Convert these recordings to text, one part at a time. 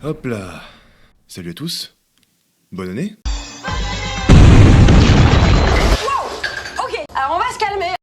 Hop là. Salut à tous. Bonne année. Ok, alors on va se calmer.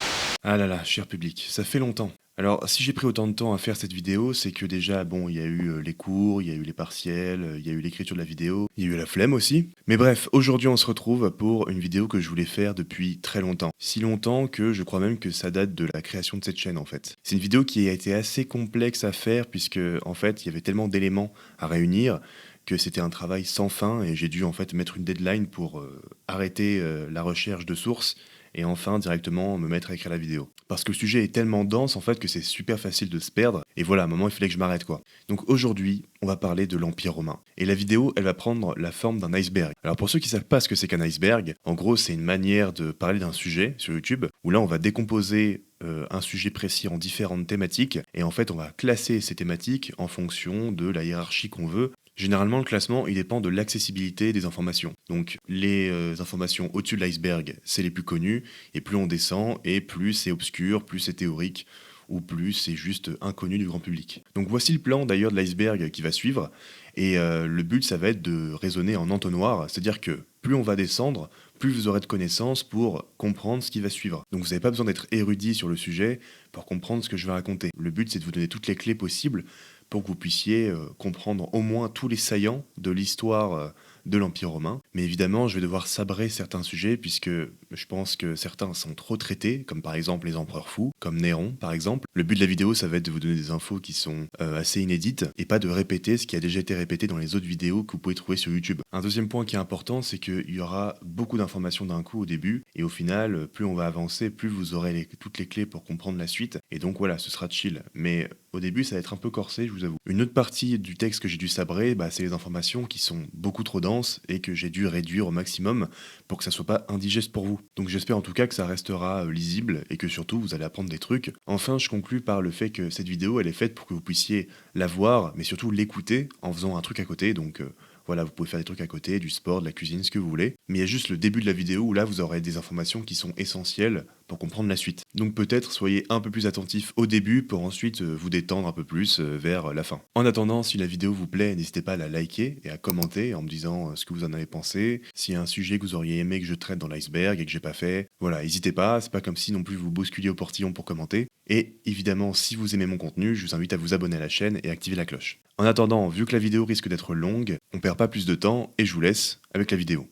Ah là là, cher public, ça fait longtemps. Alors, si j'ai pris autant de temps à faire cette vidéo, c'est que déjà, bon, il y a eu les cours, il y a eu les partiels, il y a eu l'écriture de la vidéo, il y a eu la flemme aussi. Mais bref, aujourd'hui on se retrouve pour une vidéo que je voulais faire depuis très longtemps. Si longtemps que je crois même que ça date de la création de cette chaîne en fait. C'est une vidéo qui a été assez complexe à faire puisque en fait il y avait tellement d'éléments à réunir que c'était un travail sans fin et j'ai dû en fait mettre une deadline pour arrêter la recherche de sources et enfin directement me mettre à écrire la vidéo. Parce que le sujet est tellement dense en fait que c'est super facile de se perdre, et voilà, à un moment il fallait que je m'arrête quoi. Donc aujourd'hui, on va parler de l'Empire romain. Et la vidéo, elle va prendre la forme d'un iceberg. Alors pour ceux qui savent pas ce que c'est qu'un iceberg, en gros c'est une manière de parler d'un sujet sur YouTube, où là on va décomposer un sujet précis en différentes thématiques, et en fait on va classer ces thématiques en fonction de la hiérarchie qu'on veut. Généralement, le classement, il dépend de l'accessibilité des informations. Donc, les informations au-dessus de l'iceberg, c'est les plus connues, et plus on descend, et plus c'est obscur, plus c'est théorique, ou plus c'est juste inconnu du grand public. Donc voici le plan d'ailleurs de l'iceberg qui va suivre, et le but, ça va être de raisonner en entonnoir, c'est-à-dire que plus on va descendre, plus vous aurez de connaissances pour comprendre ce qui va suivre. Donc vous n'avez pas besoin d'être érudit sur le sujet pour comprendre ce que je vais raconter. Le but, c'est de vous donner toutes les clés possibles pour que vous puissiez comprendre au moins tous les saillants de l'histoire de l'Empire romain. Mais évidemment, je vais devoir sabrer certains sujets, puisque je pense que certains sont trop traités, comme par exemple les empereurs fous, comme Néron par exemple. Le but de la vidéo, ça va être de vous donner des infos qui sont assez inédites, et pas de répéter ce qui a déjà été répété dans les autres vidéos que vous pouvez trouver sur YouTube. Un deuxième point qui est important, c'est qu'il y aura beaucoup d'informations d'un coup au début, et au final, plus on va avancer, plus vous aurez toutes les clés pour comprendre la suite, et donc voilà, ce sera chill. Mais au début, ça va être un peu corsé, je vous avoue. Une autre partie du texte que j'ai dû sabrer, c'est les informations qui sont beaucoup trop denses et que j'ai dû réduire au maximum pour que ça soit pas indigeste pour vous. Donc j'espère en tout cas que ça restera lisible et que surtout vous allez apprendre des trucs. Enfin, je conclus par le fait que cette vidéo, elle est faite pour que vous puissiez la voir, mais surtout l'écouter en faisant un truc à côté. Donc voilà, vous pouvez faire des trucs à côté, du sport, de la cuisine, ce que vous voulez. Mais il y a juste le début de la vidéo où là, vous aurez des informations qui sont essentielles pour comprendre la suite. Donc peut-être soyez un peu plus attentif au début pour ensuite vous détendre un peu plus vers la fin. En attendant, si la vidéo vous plaît, n'hésitez pas à la liker et à commenter en me disant ce que vous en avez pensé, s'il y a un sujet que vous auriez aimé que je traite dans l'iceberg et que j'ai pas fait. Voilà, n'hésitez pas, c'est pas comme si non plus vous bousculiez au portillon pour commenter. Et évidemment, si vous aimez mon contenu, je vous invite à vous abonner à la chaîne et activer la cloche. En attendant, vu que la vidéo risque d'être longue, on perd pas plus de temps et je vous laisse avec la vidéo.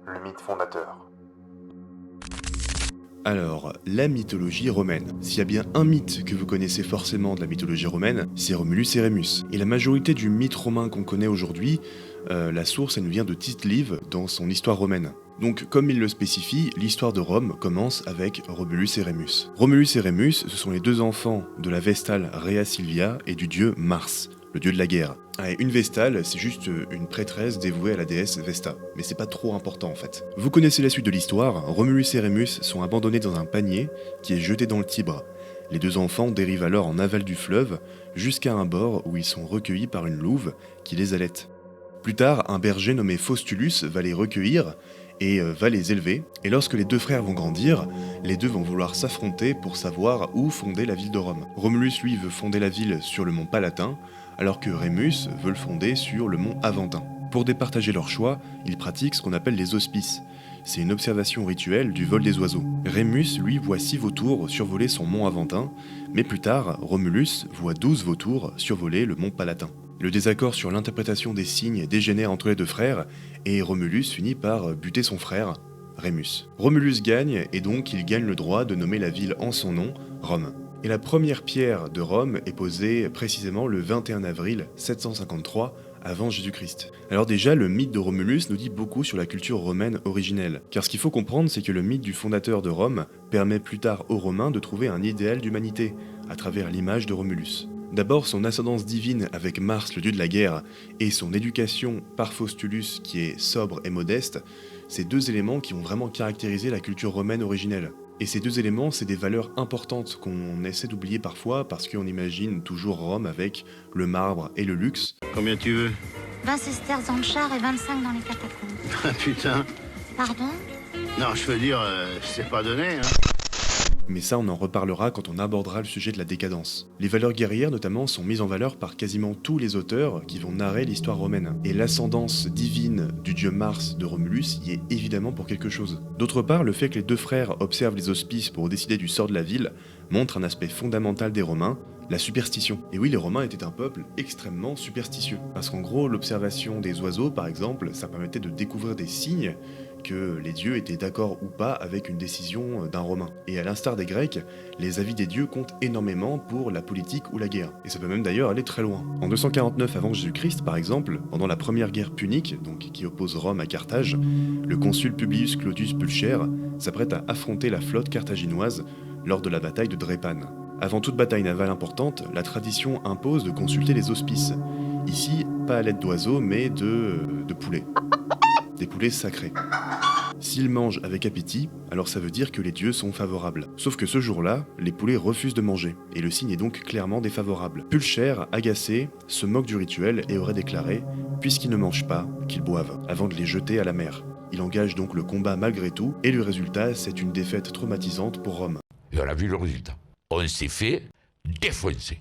Le mythe fondateur. Alors, la mythologie romaine. S'il y a bien un mythe que vous connaissez forcément de la mythologie romaine, c'est Romulus et Rémus. Et la majorité du mythe romain qu'on connaît aujourd'hui, la source, elle nous vient de Tite-Live dans son histoire romaine. Donc, comme il le spécifie, l'histoire de Rome commence avec Romulus et Rémus. Romulus et Rémus, ce sont les deux enfants de la Vestale Rhea Silvia et du dieu Mars, le dieu de la guerre. Ah, et une Vestale, c'est juste une prêtresse dévouée à la déesse Vesta, mais c'est pas trop important en fait. Vous connaissez la suite de l'histoire, Romulus et Rémus sont abandonnés dans un panier qui est jeté dans le Tibre. Les deux enfants dérivent alors en aval du fleuve, jusqu'à un bord où ils sont recueillis par une louve qui les allaite. Plus tard, un berger nommé Faustulus va les recueillir et va les élever, et lorsque les deux frères vont grandir, les deux vont vouloir s'affronter pour savoir où fonder la ville de Rome. Romulus lui veut fonder la ville sur le mont Palatin, alors que Rémus veut le fonder sur le mont Aventin. Pour départager leur choix, ils pratiquent ce qu'on appelle les auspices. C'est une observation rituelle du vol des oiseaux. Rémus, lui, voit 6 vautours survoler son mont Aventin, mais plus tard, Romulus voit 12 vautours survoler le mont Palatin. Le désaccord sur l'interprétation des signes dégénère entre les deux frères, et Romulus finit par buter son frère, Rémus. Romulus gagne, et donc il gagne le droit de nommer la ville en son nom, Rome. Et la première pierre de Rome est posée précisément le 21 avril 753 avant Jésus-Christ. Alors déjà, le mythe de Romulus nous dit beaucoup sur la culture romaine originelle, car ce qu'il faut comprendre, c'est que le mythe du fondateur de Rome permet plus tard aux Romains de trouver un idéal d'humanité, à travers l'image de Romulus. D'abord son ascendance divine avec Mars, le dieu de la guerre, et son éducation par Faustulus qui est sobre et modeste, c'est deux éléments qui vont vraiment caractériser la culture romaine originelle. Et ces deux éléments, c'est des valeurs importantes qu'on essaie d'oublier parfois parce qu'on imagine toujours Rome avec le marbre et le luxe. Combien tu veux? 20 sesterces dans le char et 25 dans les catacombes. Ah putain. Pardon? Non, je veux dire, c'est pas donné, hein. Mais ça, on en reparlera quand on abordera le sujet de la décadence. Les valeurs guerrières, notamment, sont mises en valeur par quasiment tous les auteurs qui vont narrer l'histoire romaine. Et l'ascendance divine du dieu Mars de Romulus y est évidemment pour quelque chose. D'autre part, le fait que les deux frères observent les auspices pour décider du sort de la ville montre un aspect fondamental des Romains, la superstition. Et oui, les Romains étaient un peuple extrêmement superstitieux. Parce qu'en gros, l'observation des oiseaux, par exemple, ça permettait de découvrir des signes que les dieux étaient d'accord ou pas avec une décision d'un Romain. Et à l'instar des Grecs, les avis des dieux comptent énormément pour la politique ou la guerre. Et ça peut même d'ailleurs aller très loin. En 249 avant Jésus-Christ, par exemple, pendant la première guerre punique, donc qui oppose Rome à Carthage, le consul Publius Claudius Pulcher s'apprête à affronter la flotte carthaginoise lors de la bataille de Drépane. Avant toute bataille navale importante, la tradition impose de consulter les auspices. Ici, pas à l'aide d'oiseaux, mais de poulets. Des poulets sacrés. S'ils mangent avec appétit, alors ça veut dire que les dieux sont favorables. Sauf que ce jour-là, les poulets refusent de manger, et le signe est donc clairement défavorable. Pulcher, agacé, se moque du rituel et aurait déclaré « puisqu'ils ne mangent pas, qu'ils boivent », avant de les jeter à la mer. Il engage donc le combat malgré tout, et le résultat, c'est une défaite traumatisante pour Rome. Et on a vu le résultat. On s'est fait défoncer.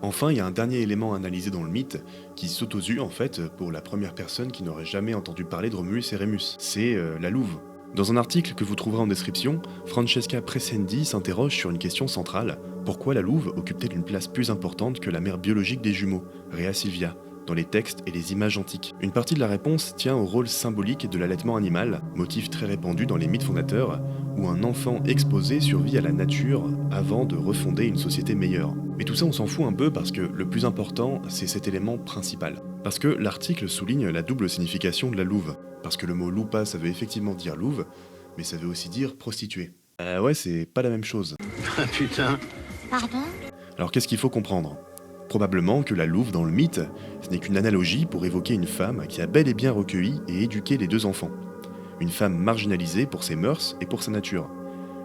Enfin, il y a un dernier élément analysé dans le mythe qui saute aux yeux en fait pour la première personne qui n'aurait jamais entendu parler de Romulus et Rémus. C'est la louve. Dans un article que vous trouverez en description, Francesca Presendi s'interroge sur une question centrale. Pourquoi la louve occupe-t-elle une place plus importante que la mère biologique des jumeaux, Rhea Silvia, dans les textes et les images antiques? Une partie de la réponse tient au rôle symbolique de l'allaitement animal, motif très répandu dans les mythes fondateurs, où un enfant exposé survit à la nature avant de refonder une société meilleure. Mais tout ça on s'en fout un peu parce que le plus important c'est cet élément principal. Parce que l'article souligne la double signification de la louve. Parce que le mot loupa ça veut effectivement dire louve, mais ça veut aussi dire prostituée. Ouais, c'est pas la même chose. Ah putain. Pardon? Alors qu'est-ce qu'il faut comprendre? Probablement que la louve dans le mythe, ce n'est qu'une analogie pour évoquer une femme qui a bel et bien recueilli et éduqué les deux enfants. Une femme marginalisée pour ses mœurs et pour sa nature.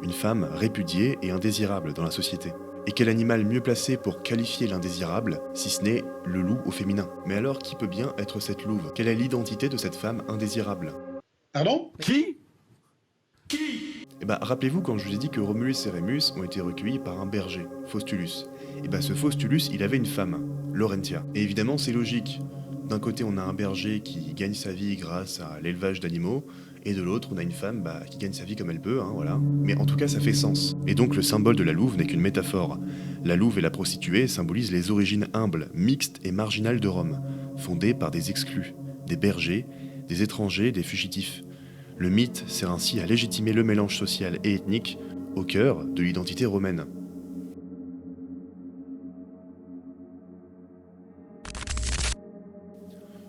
Une femme répudiée et indésirable dans la société. Et quel animal mieux placé pour qualifier l'indésirable, si ce n'est le loup au féminin? Mais alors qui peut bien être cette louve? Quelle est l'identité de cette femme indésirable? Pardon? Qui? Eh bah rappelez-vous quand je vous ai dit que Romulus et Rémus ont été recueillis par un berger, Faustulus. Et bah ce Faustulus, il avait une femme, Laurentia. Et évidemment c'est logique. D'un côté on a un berger qui gagne sa vie grâce à l'élevage d'animaux, et de l'autre on a une femme qui gagne sa vie comme elle peut, voilà. Mais en tout cas ça fait sens. Et donc le symbole de la louve n'est qu'une métaphore. La louve et la prostituée symbolisent les origines humbles, mixtes et marginales de Rome, fondées par des exclus, des bergers, des étrangers, des fugitifs. Le mythe sert ainsi à légitimer le mélange social et ethnique au cœur de l'identité romaine.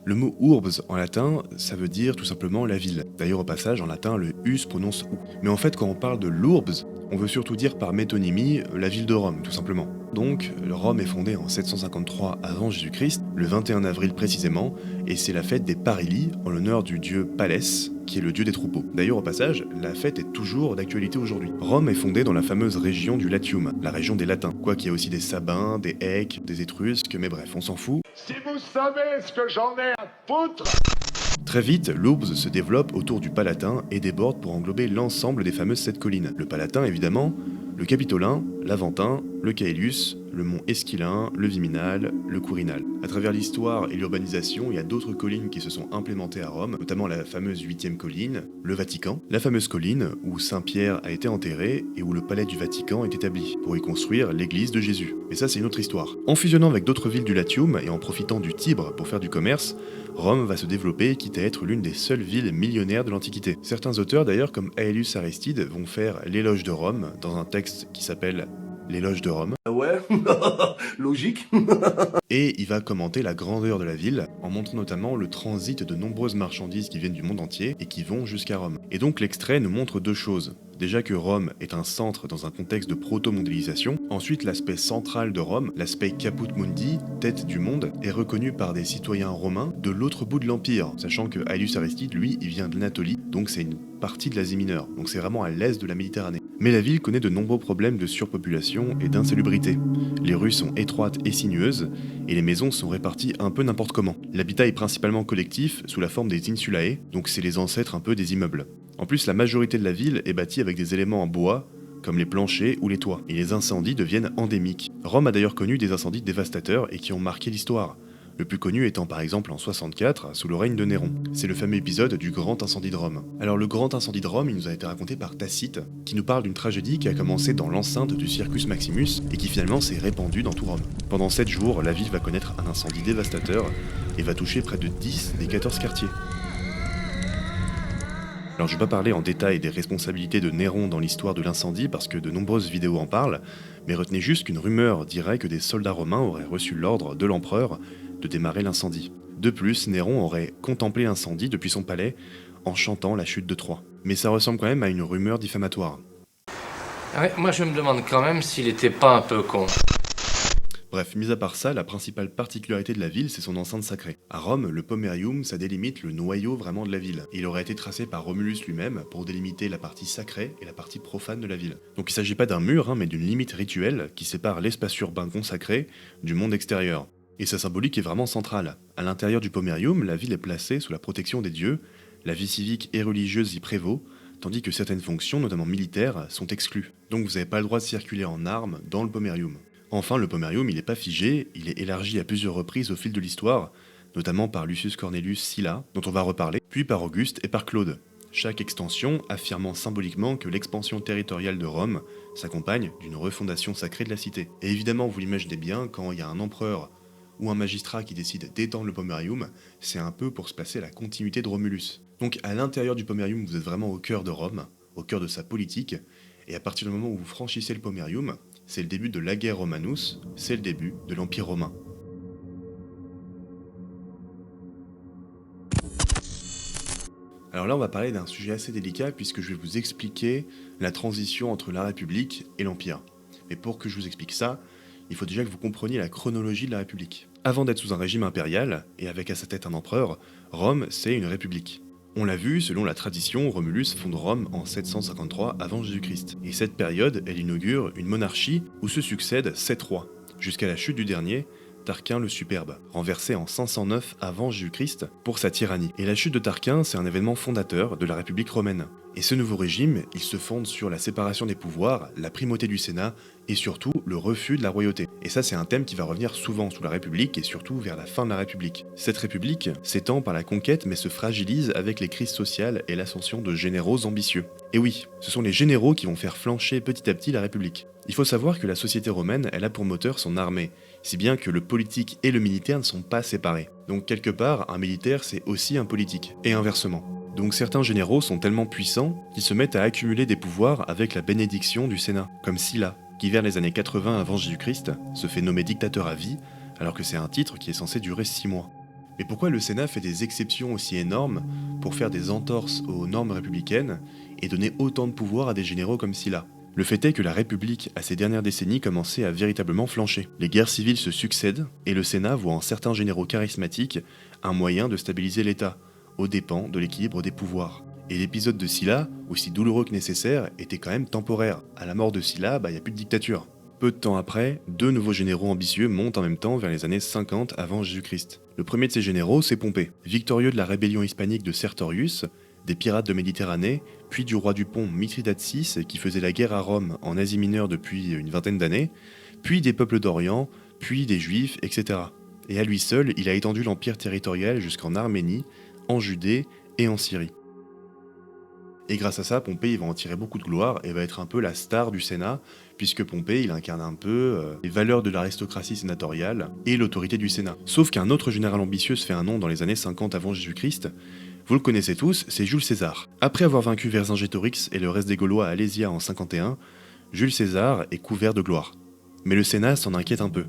Le mot urbs en latin, ça veut dire tout simplement la ville. D'ailleurs au passage, en latin, le U se prononce OU. Mais en fait, quand on parle de l'urbs, on veut surtout dire par métonymie la ville de Rome, tout simplement. Donc, Rome est fondée en 753 avant Jésus-Christ, le 21 avril précisément, et c'est la fête des Parili, en l'honneur du dieu Palès, qui est le dieu des troupeaux. D'ailleurs au passage, la fête est toujours d'actualité aujourd'hui. Rome est fondée dans la fameuse région du Latium, la région des Latins. Quoi qu'il y a aussi des Sabins, des Èques, des Étrusques, mais bref, on s'en fout. Si vous savez ce que j'en ai à foutre! Très vite, l'Ourbs se développe autour du Palatin et déborde pour englober l'ensemble des fameuses 7 collines. Le Palatin évidemment, le Capitolin, l'Aventin, le Caelius, le mont Esquilin, le Viminal, le Quirinal. À travers l'histoire et l'urbanisation, il y a d'autres collines qui se sont implémentées à Rome, notamment la fameuse 8e colline, le Vatican, la fameuse colline où Saint-Pierre a été enterré et où le palais du Vatican est établi, pour y construire l'église de Jésus. Mais ça c'est une autre histoire. En fusionnant avec d'autres villes du Latium et en profitant du Tibre pour faire du commerce, Rome va se développer, quitte à être l'une des seules villes millionnaires de l'Antiquité. Certains auteurs d'ailleurs, comme Aelius Aristide, vont faire l'éloge de Rome dans un texte qui s'appelle l'éloge de Rome. Ouais, logique. Et il va commenter la grandeur de la ville, en montrant notamment le transit de nombreuses marchandises qui viennent du monde entier et qui vont jusqu'à Rome. Et donc l'extrait nous montre deux choses. Déjà que Rome est un centre dans un contexte de proto-mondialisation. Ensuite, l'aspect central de Rome, l'aspect Caput Mundi, tête du monde, est reconnu par des citoyens romains de l'autre bout de l'Empire, sachant que Aelius Aristide, lui, il vient de l'Anatolie, donc c'est une partie de l'Asie mineure, donc c'est vraiment à l'est de la Méditerranée. Mais la ville connaît de nombreux problèmes de surpopulation et d'insalubrité. Les rues sont étroites et sinueuses, et les maisons sont réparties un peu n'importe comment. L'habitat est principalement collectif, sous la forme des insulae, donc c'est les ancêtres un peu des immeubles. En plus, la majorité de la ville est bâtie avec des éléments en bois, comme les planchers ou les toits, et les incendies deviennent endémiques. Rome a d'ailleurs connu des incendies dévastateurs et qui ont marqué l'histoire. Le plus connu étant par exemple en 64, sous le règne de Néron. C'est le fameux épisode du Grand Incendie de Rome. Alors le Grand Incendie de Rome, il nous a été raconté par Tacite, qui nous parle d'une tragédie qui a commencé dans l'enceinte du Circus Maximus et qui finalement s'est répandue dans tout Rome. Pendant 7 jours, la ville va connaître un incendie dévastateur et va toucher près de 10 des 14 quartiers. Alors je vais pas parler en détail des responsabilités de Néron dans l'histoire de l'incendie parce que de nombreuses vidéos en parlent, mais retenez juste qu'une rumeur dirait que des soldats romains auraient reçu l'ordre de l'empereur de démarrer l'incendie. De plus, Néron aurait contemplé l'incendie depuis son palais en chantant la chute de Troie. Mais ça ressemble quand même à une rumeur diffamatoire. Ouais, moi je me demande quand même s'il était pas un peu con. Bref, mis à part ça, la principale particularité de la ville, c'est son enceinte sacrée. À Rome, le Pomerium, ça délimite le noyau vraiment de la ville. Il aurait été tracé par Romulus lui-même pour délimiter la partie sacrée et la partie profane de la ville. Donc il s'agit pas d'un mur, mais d'une limite rituelle qui sépare l'espace urbain consacré du monde extérieur. Et sa symbolique est vraiment centrale. À l'intérieur du Pomerium, la ville est placée sous la protection des dieux, la vie civique et religieuse y prévaut, tandis que certaines fonctions, notamment militaires, sont exclues. Donc vous n'avez pas le droit de circuler en armes dans le Pomerium. Enfin, le Pomerium, il n'est pas figé, il est élargi à plusieurs reprises au fil de l'histoire, notamment par Lucius Cornelius Sylla, dont on va reparler, puis par Auguste et par Claude. Chaque extension affirmant symboliquement que l'expansion territoriale de Rome s'accompagne d'une refondation sacrée de la cité. Et évidemment, vous l'imaginez bien, quand il y a un empereur ou un magistrat qui décide d'étendre le Pomerium, c'est un peu pour se placer à la continuité de Romulus. Donc à l'intérieur du Pomerium, vous êtes vraiment au cœur de Rome, au cœur de sa politique, et à partir du moment où vous franchissez le Pomerium, c'est le début de l'Ager Romanus, c'est le début de l'Empire romain. Alors là, on va parler d'un sujet assez délicat puisque je vais vous expliquer la transition entre la République et l'Empire. Mais pour que je vous explique ça, il faut déjà que vous compreniez la chronologie de la République. Avant d'être sous un régime impérial, et avec à sa tête un empereur, Rome, c'est une république. On l'a vu, selon la tradition, Romulus fonde Rome en 753 avant Jésus-Christ. Et cette période, elle inaugure une monarchie où se succèdent 7 rois, jusqu'à la chute du dernier, Tarquin le Superbe, renversé en 509 avant Jésus-Christ pour sa tyrannie. Et la chute de Tarquin, c'est un événement fondateur de la République romaine. Et ce nouveau régime, il se fonde sur la séparation des pouvoirs, la primauté du Sénat et surtout le refus de la royauté. Et ça, c'est un thème qui va revenir souvent sous la République et surtout vers la fin de la République. Cette République s'étend par la conquête mais se fragilise avec les crises sociales et l'ascension de généraux ambitieux. Et oui, ce sont les généraux qui vont faire flancher petit à petit la République. Il faut savoir que la société romaine, elle a pour moteur son armée, si bien que le politique et le militaire ne sont pas séparés. Donc quelque part, un militaire c'est aussi un politique, et inversement. Donc certains généraux sont tellement puissants qu'ils se mettent à accumuler des pouvoirs avec la bénédiction du Sénat, comme Sylla, qui vers les années 80 avant Jésus-Christ se fait nommer dictateur à vie, alors que c'est un titre qui est censé durer 6 mois. Mais pourquoi le Sénat fait des exceptions aussi énormes pour faire des entorses aux normes républicaines et donner autant de pouvoir à des généraux comme Sylla ? Le fait est que la République, à ces dernières décennies, commençait à véritablement flancher. Les guerres civiles se succèdent, et le Sénat voit en certains généraux charismatiques un moyen de stabiliser l'État, aux dépens de l'équilibre des pouvoirs. Et l'épisode de Sylla, aussi douloureux que nécessaire, était quand même temporaire. À la mort de Sylla, il n'y a plus de dictature. Peu de temps après, 2 nouveaux généraux ambitieux montent en même temps vers les années 50 avant Jésus-Christ. Le premier de ces généraux, c'est Pompée. Victorieux de la rébellion hispanique de Sertorius, des pirates de Méditerranée, puis du roi du Pont Mithridate VI qui faisait la guerre à Rome en Asie mineure depuis une vingtaine d'années, puis des peuples d'Orient, puis des Juifs, etc. Et à lui seul, il a étendu l'empire territorial jusqu'en Arménie, en Judée et en Syrie. Et grâce à ça, Pompée il va en tirer beaucoup de gloire et va être un peu la star du Sénat, puisque Pompée il incarne un peu les valeurs de l'aristocratie sénatoriale et l'autorité du Sénat. Sauf qu'un autre général ambitieux se fait un nom dans les années 50 avant Jésus-Christ. Vous le connaissez tous, c'est Jules César. Après avoir vaincu Vercingétorix et le reste des Gaulois à Alésia en 51, Jules César est couvert de gloire. Mais le Sénat s'en inquiète un peu,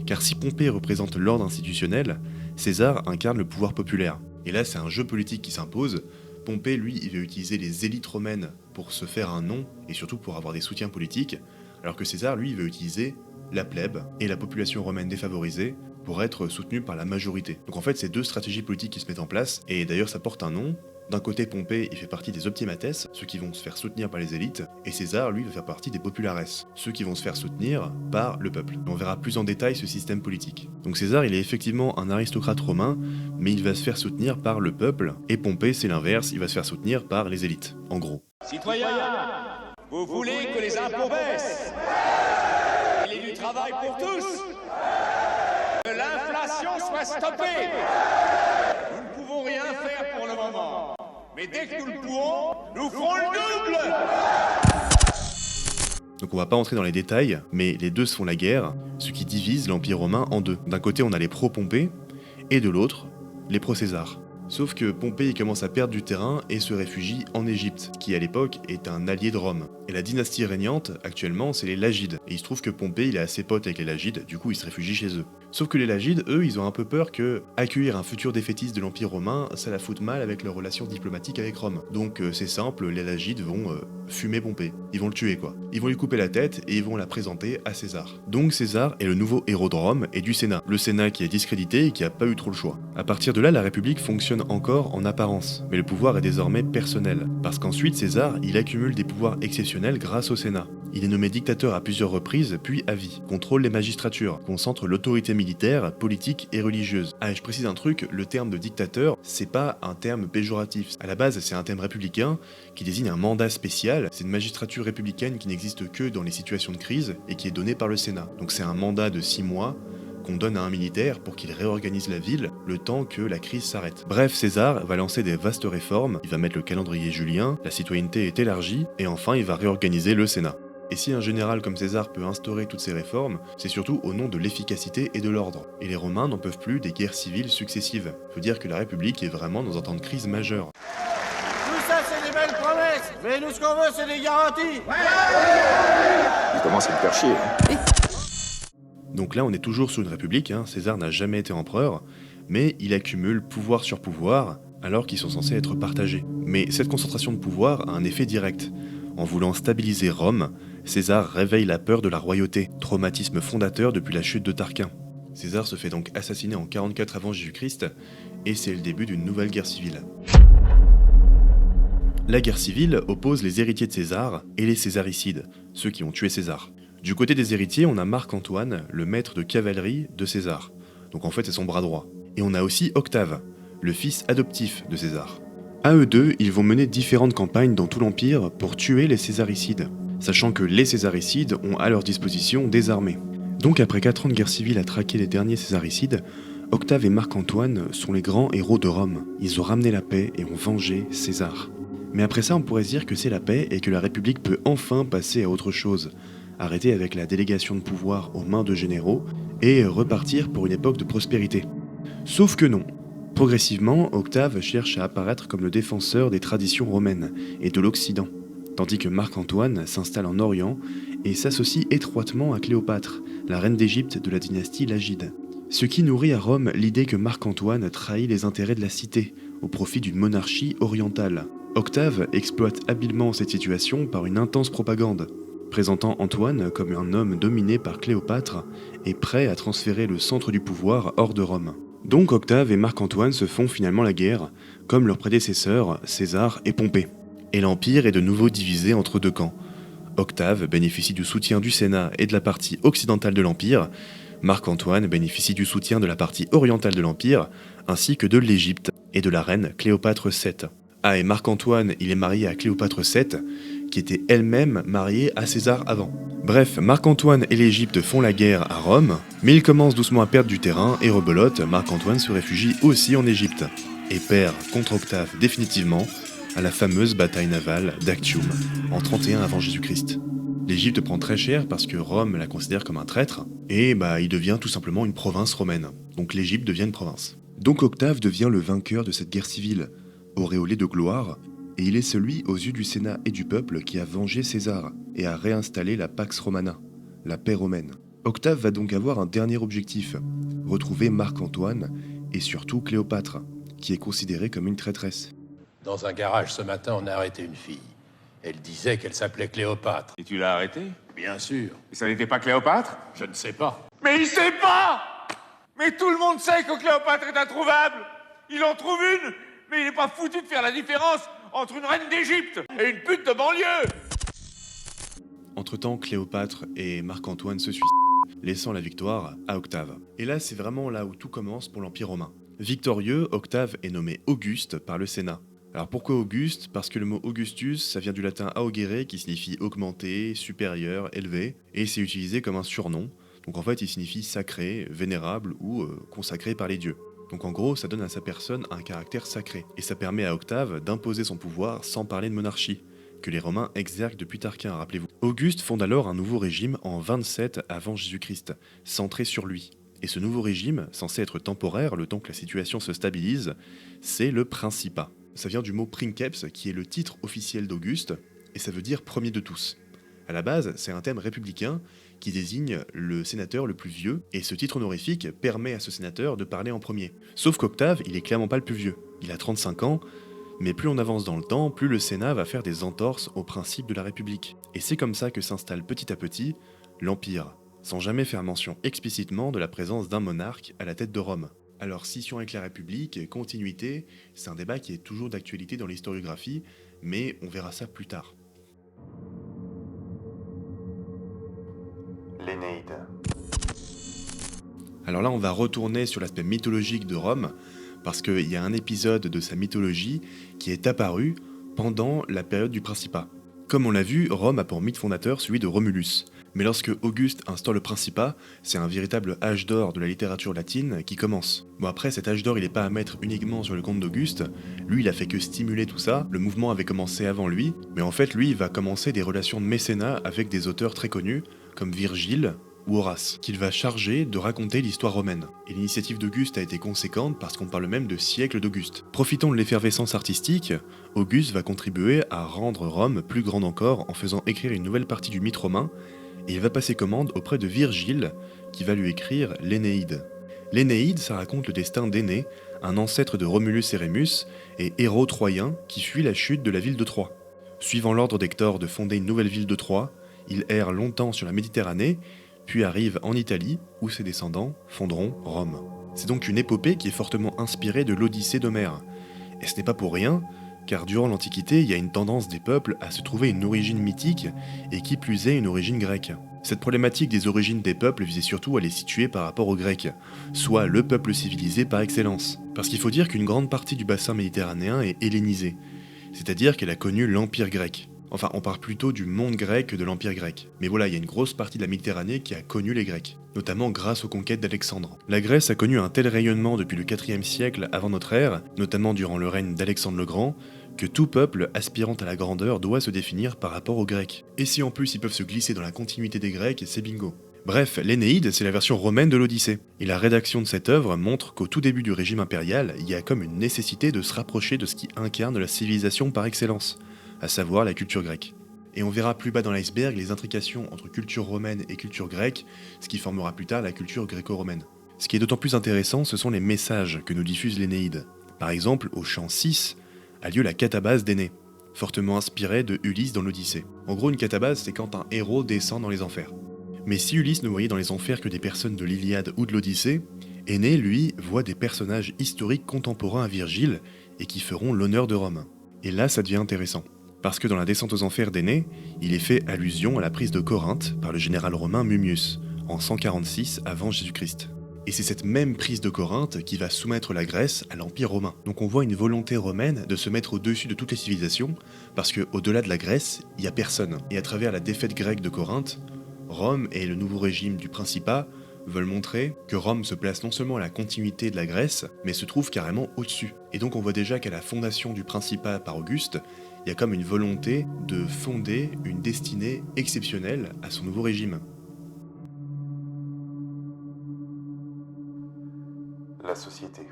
car si Pompée représente l'ordre institutionnel, César incarne le pouvoir populaire. Et là c'est un jeu politique qui s'impose. Pompée, lui, il veut utiliser les élites romaines pour se faire un nom et surtout pour avoir des soutiens politiques, alors que César, lui, il veut utiliser la plèbe et la population romaine défavorisée pour être soutenu par la majorité. Donc en fait, c'est 2 stratégies politiques qui se mettent en place, et d'ailleurs ça porte un nom. D'un côté, Pompée, il fait partie des optimates, ceux qui vont se faire soutenir par les élites, Et César, lui, va faire partie des populares, ceux qui vont se faire soutenir par le peuple. On verra plus en détail ce système politique. Donc César, il est effectivement un aristocrate romain, mais il va se faire soutenir par le peuple, et Pompée, c'est l'inverse, il va se faire soutenir par les élites, en gros. Citoyens, vous voulez que les impôts baissent, qu'il y ait du travail pour tous, que l'inflation soit stoppée. Nous ne pouvons rien faire pour le moment, mais dès que nous le pourrons, nous ferons le double. Donc on va pas entrer dans les détails, mais les deux se font la guerre, ce qui divise l'Empire romain en deux. D'un côté on a les pro-Pompée, et de l'autre, les pro-César. Sauf que Pompée il commence à perdre du terrain et se réfugie en Égypte, qui à l'époque est un allié de Rome. Et la dynastie régnante, actuellement, c'est les Lagides. Et il se trouve que Pompée il est assez pote avec les Lagides, du coup il se réfugie chez eux. Sauf que les Lagides, eux, ils ont un peu peur que accueillir un futur défaitiste de l'Empire romain, ça la foute mal avec leurs relations diplomatiques avec Rome. Donc c'est simple, les Lagides vont fumer Pompée. Ils vont le tuer quoi. Ils vont lui couper la tête et ils vont la présenter à César. Donc César est le nouveau héros de Rome et du Sénat. Le Sénat qui est discrédité et qui a pas eu trop le choix. À partir de là, la République fonctionne encore en apparence, mais le pouvoir est désormais personnel. Parce qu'ensuite César, il accumule des pouvoirs exceptionnels grâce au Sénat. Il est nommé dictateur à plusieurs reprises, puis à vie. Contrôle les magistratures, concentre l'autorité militaire, politique et religieuse. Ah, et je précise un truc, le terme de dictateur, c'est pas un terme péjoratif. À la base, c'est un terme républicain qui désigne un mandat spécial. C'est une magistrature républicaine qui n'existe que dans les situations de crise et qui est donnée par le Sénat. Donc c'est un mandat de 6 mois qu'on donne à un militaire pour qu'il réorganise la ville le temps que la crise s'arrête. Bref, César va lancer des vastes réformes, il va mettre le calendrier julien, la citoyenneté est élargie, et enfin il va réorganiser le Sénat. Et si un général comme César peut instaurer toutes ces réformes, c'est surtout au nom de l'efficacité et de l'ordre. Et les Romains n'en peuvent plus des guerres civiles successives. Faut dire que la République est vraiment dans un temps de crise majeure. Tout ça, c'est des belles promesses, mais nous, ce qu'on veut, c'est des garanties. Il commence à me faire chier. Donc là, on est toujours sous une république, César n'a jamais été empereur, mais il accumule pouvoir sur pouvoir, alors qu'ils sont censés être partagés. Mais cette concentration de pouvoir a un effet direct. En voulant stabiliser Rome, César réveille la peur de la royauté, traumatisme fondateur depuis la chute de Tarquin. César se fait donc assassiner en 44 avant Jésus-Christ, et c'est le début d'une nouvelle guerre civile. La guerre civile oppose les héritiers de César et les césaricides, ceux qui ont tué César. Du côté des héritiers, on a Marc-Antoine, le maître de cavalerie de César. Donc en fait, c'est son bras droit. Et on a aussi Octave, le fils adoptif de César. À eux deux, ils vont mener différentes campagnes dans tout l'Empire pour tuer les césaricides, sachant que les césaricides ont à leur disposition des armées. Donc après 4 ans de guerre civile à traquer les derniers césaricides, Octave et Marc-Antoine sont les grands héros de Rome. Ils ont ramené la paix et ont vengé César. Mais après ça, on pourrait se dire que c'est la paix et que la République peut enfin passer à autre chose, arrêter avec la délégation de pouvoir aux mains de généraux et repartir pour une époque de prospérité. Sauf que non. Progressivement, Octave cherche à apparaître comme le défenseur des traditions romaines et de l'Occident, tandis que Marc-Antoine s'installe en Orient et s'associe étroitement à Cléopâtre, la reine d'Égypte de la dynastie Lagide. Ce qui nourrit à Rome l'idée que Marc-Antoine trahit les intérêts de la cité, au profit d'une monarchie orientale. Octave exploite habilement cette situation par une intense propagande, présentant Antoine comme un homme dominé par Cléopâtre et prêt à transférer le centre du pouvoir hors de Rome. Donc Octave et Marc-Antoine se font finalement la guerre, comme leurs prédécesseurs César et Pompée. Et l'Empire est de nouveau divisé entre deux camps. Octave bénéficie du soutien du Sénat et de la partie occidentale de l'Empire, Marc-Antoine bénéficie du soutien de la partie orientale de l'Empire, ainsi que de l'Égypte et de la reine Cléopâtre VII. Ah, et Marc-Antoine, il est marié à Cléopâtre VII, qui était elle-même mariée à César avant. Bref, Marc-Antoine et l'Égypte font la guerre à Rome, mais ils commencent doucement à perdre du terrain et rebelote, Marc-Antoine se réfugie aussi en Égypte, et perd contre Octave définitivement à la fameuse bataille navale d'Actium, en 31 avant Jésus-Christ. L'Égypte prend très cher parce que Rome la considère comme un traître, et il devient tout simplement une province romaine. Donc l'Égypte devient une province. Donc Octave devient le vainqueur de cette guerre civile, auréolé de gloire, et il est celui aux yeux du Sénat et du peuple qui a vengé César et a réinstallé la Pax Romana, la paix romaine. Octave va donc avoir un dernier objectif, retrouver Marc-Antoine et surtout Cléopâtre, qui est considérée comme une traîtresse. Dans un garage ce matin, on a arrêté une fille. Elle disait qu'elle s'appelait Cléopâtre. Et tu l'as arrêtée? Bien sûr. Et ça n'était pas Cléopâtre? Je ne sais pas. Mais il sait pas! Mais tout le monde sait que Cléopâtre est introuvable! Il en trouve une, mais il n'est pas foutu de faire la différence entre une reine d'Égypte et une pute de banlieue! Entre-temps, Cléopâtre et Marc-Antoine se suicident, laissant la victoire à Octave. Et là, c'est vraiment là où tout commence pour l'Empire romain. Victorieux, Octave est nommé Auguste par le Sénat. Alors pourquoi Auguste? Parce que le mot Augustus, ça vient du latin augere qui signifie augmenter, supérieur, élevé, et c'est utilisé comme un surnom. Donc en fait, il signifie sacré, vénérable ou consacré par les dieux. Donc en gros, ça donne à sa personne un caractère sacré, et ça permet à Octave d'imposer son pouvoir sans parler de monarchie, que les Romains exercent depuis Tarquin, rappelez-vous. Auguste fonde alors un nouveau régime en 27 avant Jésus-Christ, centré sur lui. Et ce nouveau régime, censé être temporaire le temps que la situation se stabilise, c'est le Principat. Ça vient du mot princeps, qui est le titre officiel d'Auguste, et ça veut dire premier de tous. À la base, c'est un terme républicain qui désigne le sénateur le plus vieux, et ce titre honorifique permet à ce sénateur de parler en premier. Sauf qu'Octave, il est clairement pas le plus vieux. Il a 35 ans, mais plus on avance dans le temps, plus le Sénat va faire des entorses aux principes de la République. Et c'est comme ça que s'installe petit à petit l'Empire, sans jamais faire mention explicitement de la présence d'un monarque à la tête de Rome. Alors scission avec la République, continuité, c'est un débat qui est toujours d'actualité dans l'historiographie, mais on verra ça plus tard. L'Énéide. Alors là, on va retourner sur l'aspect mythologique de Rome, parce qu'il y a un épisode de sa mythologie qui est apparu pendant la période du Principat. Comme on l'a vu, Rome a pour mythe fondateur celui de Romulus. Mais lorsque Auguste instaure le Principat, c'est un véritable âge d'or de la littérature latine qui commence. Bon après, cet âge d'or il n'est pas à mettre uniquement sur le compte d'Auguste, lui il a fait que stimuler tout ça, le mouvement avait commencé avant lui, mais en fait lui il va commencer des relations de mécénat avec des auteurs très connus, comme Virgile ou Horace, qu'il va charger de raconter l'histoire romaine. Et l'initiative d'Auguste a été conséquente parce qu'on parle même de siècle d'Auguste. Profitant de l'effervescence artistique, Auguste va contribuer à rendre Rome plus grande encore en faisant écrire une nouvelle partie du mythe romain, et il va passer commande auprès de Virgile, qui va lui écrire l'Énéide. L'Énéide, ça raconte le destin d'Énée, un ancêtre de Romulus et Rémus, et héros troyen qui fuit la chute de la ville de Troie. Suivant l'ordre d'Hector de fonder une nouvelle ville de Troie, il erre longtemps sur la Méditerranée, puis arrive en Italie, où ses descendants fonderont Rome. C'est donc une épopée qui est fortement inspirée de l'Odyssée d'Homère. Et ce n'est pas pour rien, car durant l'Antiquité, il y a une tendance des peuples à se trouver une origine mythique, et qui plus est une origine grecque. Cette problématique des origines des peuples visait surtout à les situer par rapport aux Grecs, soit le peuple civilisé par excellence. Parce qu'il faut dire qu'une grande partie du bassin méditerranéen est hellénisée, c'est-à-dire qu'elle a connu l'Empire grec. Enfin, on parle plutôt du monde grec que de l'Empire grec. Mais voilà, il y a une grosse partie de la Méditerranée qui a connu les Grecs, notamment grâce aux conquêtes d'Alexandre. La Grèce a connu un tel rayonnement depuis le 4e siècle avant notre ère, notamment durant le règne d'Alexandre le Grand, que tout peuple aspirant à la grandeur doit se définir par rapport aux Grecs. Et si en plus ils peuvent se glisser dans la continuité des Grecs, c'est bingo. Bref, l'Énéide, c'est la version romaine de l'Odyssée. Et la rédaction de cette œuvre montre qu'au tout début du régime impérial, il y a comme une nécessité de se rapprocher de ce qui incarne la civilisation par excellence, à savoir la culture grecque. Et on verra plus bas dans l'iceberg les intrications entre culture romaine et culture grecque, ce qui formera plus tard la culture gréco-romaine. Ce qui est d'autant plus intéressant, ce sont les messages que nous diffuse l'Énéide. Par exemple, au chant 6, a lieu la catabase d'Énée, fortement inspirée de Ulysse dans l'Odyssée. En gros, une catabase, c'est quand un héros descend dans les enfers. Mais si Ulysse ne voyait dans les enfers que des personnes de l'Iliade ou de l'Odyssée, Énée, lui, voit des personnages historiques contemporains à Virgile et qui feront l'honneur de Rome. Et là, ça devient intéressant. Parce que dans la descente aux enfers d'Énée, il est fait allusion à la prise de Corinthe par le général romain Mummius, en 146 avant Jésus-Christ. Et c'est cette même prise de Corinthe qui va soumettre la Grèce à l'Empire romain. Donc on voit une volonté romaine de se mettre au-dessus de toutes les civilisations, parce que au-delà de la Grèce, il n'y a personne. Et à travers la défaite grecque de Corinthe, Rome et le nouveau régime du Principat veulent montrer que Rome se place non seulement à la continuité de la Grèce, mais se trouve carrément au-dessus. Et donc on voit déjà qu'à la fondation du Principat par Auguste, il y a comme une volonté de fonder une destinée exceptionnelle à son nouveau régime. La société.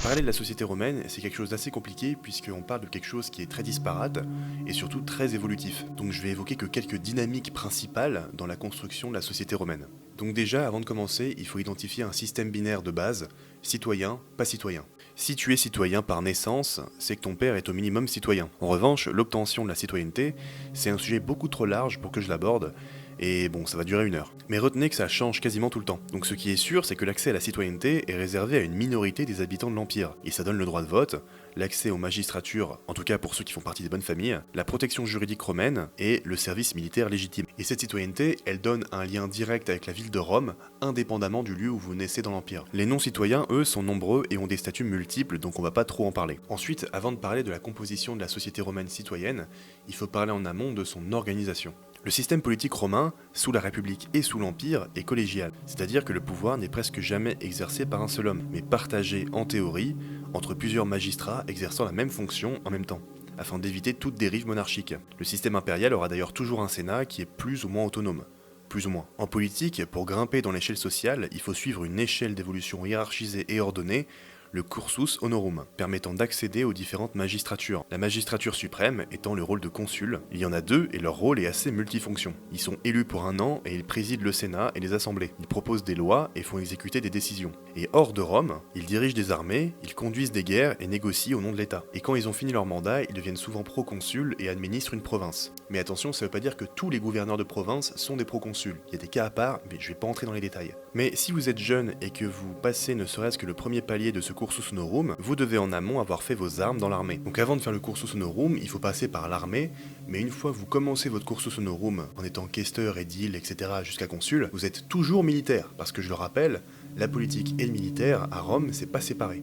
Parler de la société romaine, c'est quelque chose d'assez compliqué puisqu'on parle de quelque chose qui est très disparate et surtout très évolutif. Donc je vais évoquer que quelques dynamiques principales dans la construction de la société romaine. Donc déjà, avant de commencer, il faut identifier un système binaire de base, citoyen, pas citoyen. Si tu es citoyen par naissance, c'est que ton père est au minimum citoyen. En revanche, l'obtention de la citoyenneté, c'est un sujet beaucoup trop large pour que je l'aborde, Et bon, ça va durer 1 heure. Mais retenez que ça change quasiment tout le temps. Donc ce qui est sûr, c'est que l'accès à la citoyenneté est réservé à une minorité des habitants de l'Empire. Et ça donne le droit de vote, l'accès aux magistratures, en tout cas pour ceux qui font partie des bonnes familles, la protection juridique romaine et le service militaire légitime. Et cette citoyenneté, elle donne un lien direct avec la ville de Rome, indépendamment du lieu où vous naissez dans l'Empire. Les non-citoyens, eux, sont nombreux et ont des statuts multiples, donc on va pas trop en parler. Ensuite, avant de parler de la composition de la société romaine citoyenne, il faut parler en amont de son organisation. Le système politique romain, sous la République et sous l'Empire, est collégial, c'est-à-dire que le pouvoir n'est presque jamais exercé par un seul homme, mais partagé en théorie entre plusieurs magistrats exerçant la même fonction en même temps, afin d'éviter toute dérive monarchique. Le système impérial aura d'ailleurs toujours un Sénat qui est plus ou moins autonome. Plus ou moins. En politique, pour grimper dans l'échelle sociale, il faut suivre une échelle d'évolution hiérarchisée et ordonnée, le cursus honorum, permettant d'accéder aux différentes magistratures. La magistrature suprême étant le rôle de consul. Il y en a 2 et leur rôle est assez multifonction. Ils sont élus pour 1 an et ils président le Sénat et les assemblées. Ils proposent des lois et font exécuter des décisions. Et hors de Rome, ils dirigent des armées, ils conduisent des guerres et négocient au nom de l'État. Et quand ils ont fini leur mandat, ils deviennent souvent proconsuls et administrent une province. Mais attention, ça veut pas dire que tous les gouverneurs de province sont des proconsuls. Il y a des cas à part, mais je vais pas entrer dans les détails. Mais si vous êtes jeune et que vous passez ne serait-ce que le premier palier de ce cursus honorum, vous devez en amont avoir fait vos armes dans l'armée. Donc avant de faire le cursus honorum, il faut passer par l'armée, mais une fois que vous commencez votre cursus honorum en étant questeur, édile, etc. jusqu'à consul, vous êtes toujours militaire, parce que je le rappelle, la politique et le militaire, à Rome, c'est pas séparé.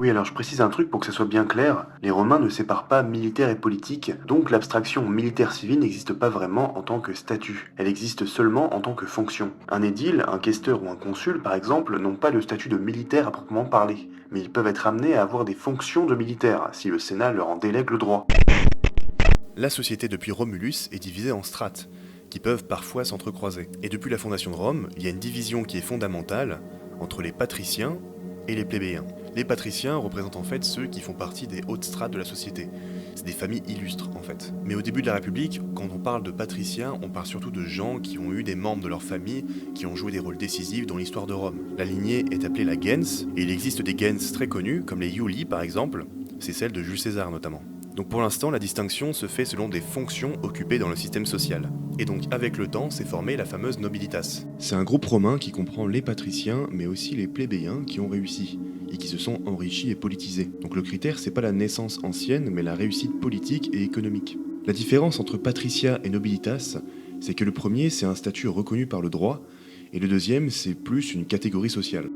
Oui, alors je précise un truc pour que ça soit bien clair, les Romains ne séparent pas militaire et politique, donc l'abstraction militaire-civil n'existe pas vraiment en tant que statut, elle existe seulement en tant que fonction. Un édile, un questeur ou un consul par exemple n'ont pas le statut de militaire à proprement parler, mais ils peuvent être amenés à avoir des fonctions de militaire, si le Sénat leur en délègue le droit. La société depuis Romulus est divisée en strates, qui peuvent parfois s'entrecroiser. Et depuis la fondation de Rome, il y a une division qui est fondamentale entre les patriciens et les plébéiens. Les patriciens représentent en fait ceux qui font partie des hautes strates de la société. C'est des familles illustres en fait. Mais au début de la République, quand on parle de patriciens, on parle surtout de gens qui ont eu des membres de leur famille qui ont joué des rôles décisifs dans l'histoire de Rome. La lignée est appelée la gens, et il existe des gens très connus, comme les Iuli par exemple, c'est celle de Jules César notamment. Donc pour l'instant, la distinction se fait selon des fonctions occupées dans le système social. Et donc avec le temps, s'est formée la fameuse nobilitas. C'est un groupe romain qui comprend les patriciens, mais aussi les plébéiens qui ont réussi, et qui se sont enrichis et politisés. Donc le critère, c'est pas la naissance ancienne, mais la réussite politique et économique. La différence entre patricia et nobilitas, c'est que le premier, c'est un statut reconnu par le droit, et le deuxième, c'est plus une catégorie sociale.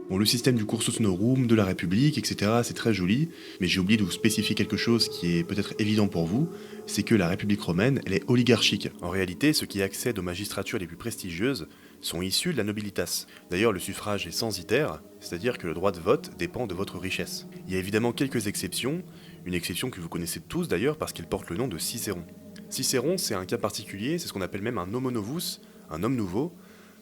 Bon, le système du cursus honorum, de la République, etc., c'est très joli, mais j'ai oublié de vous spécifier quelque chose qui est peut-être évident pour vous, c'est que la République romaine, elle est oligarchique. En réalité, ceux qui accèdent aux magistratures les plus prestigieuses sont issus de la nobilitas. D'ailleurs, le suffrage est censitaire, c'est-à-dire que le droit de vote dépend de votre richesse. Il y a évidemment quelques exceptions, une exception que vous connaissez tous d'ailleurs parce qu'elle porte le nom de Cicéron. Cicéron, c'est un cas particulier, c'est ce qu'on appelle même un homo novus, un homme nouveau,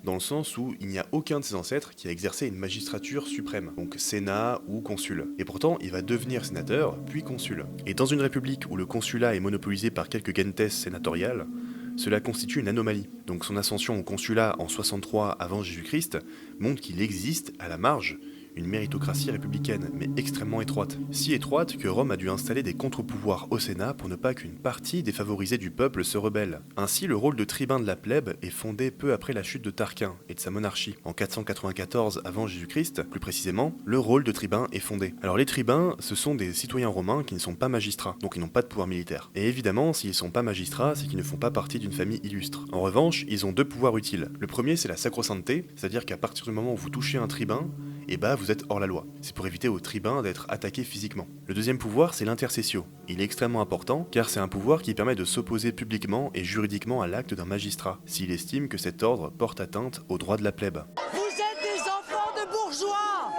dans le sens où il n'y a aucun de ses ancêtres qui a exercé une magistrature suprême, donc sénat ou consul. Et pourtant, il va devenir sénateur, puis consul. Et dans une république où le consulat est monopolisé par quelques gentes sénatoriales, cela constitue une anomalie. Donc son ascension au consulat en 63 avant Jésus-Christ montre qu'il existe, à la marge, une méritocratie républicaine, mais extrêmement étroite. Si étroite que Rome a dû installer des contre-pouvoirs au Sénat pour ne pas qu'une partie défavorisée du peuple se rebelle. Ainsi, le rôle de tribun de la plèbe est fondé peu après la chute de Tarquin et de sa monarchie. En 494 avant Jésus-Christ, plus précisément, le rôle de tribun est fondé. Alors les tribuns, ce sont des citoyens romains qui ne sont pas magistrats, donc ils n'ont pas de pouvoir militaire. Et évidemment, s'ils ne sont pas magistrats, c'est qu'ils ne font pas partie d'une famille illustre. En revanche, ils ont 2 pouvoirs utiles. Le premier, c'est la sacro-sainteté, c'est-à-dire qu'à partir du moment où vous touchez un tribun, et bah vous êtes hors la loi. C'est pour éviter aux tribuns d'être attaqués physiquement. Le deuxième pouvoir, c'est l'intercessio. Il est extrêmement important car c'est un pouvoir qui permet de s'opposer publiquement et juridiquement à l'acte d'un magistrat, s'il estime que cet ordre porte atteinte aux droits de la plèbe. Vous êtes des enfants de bourgeois!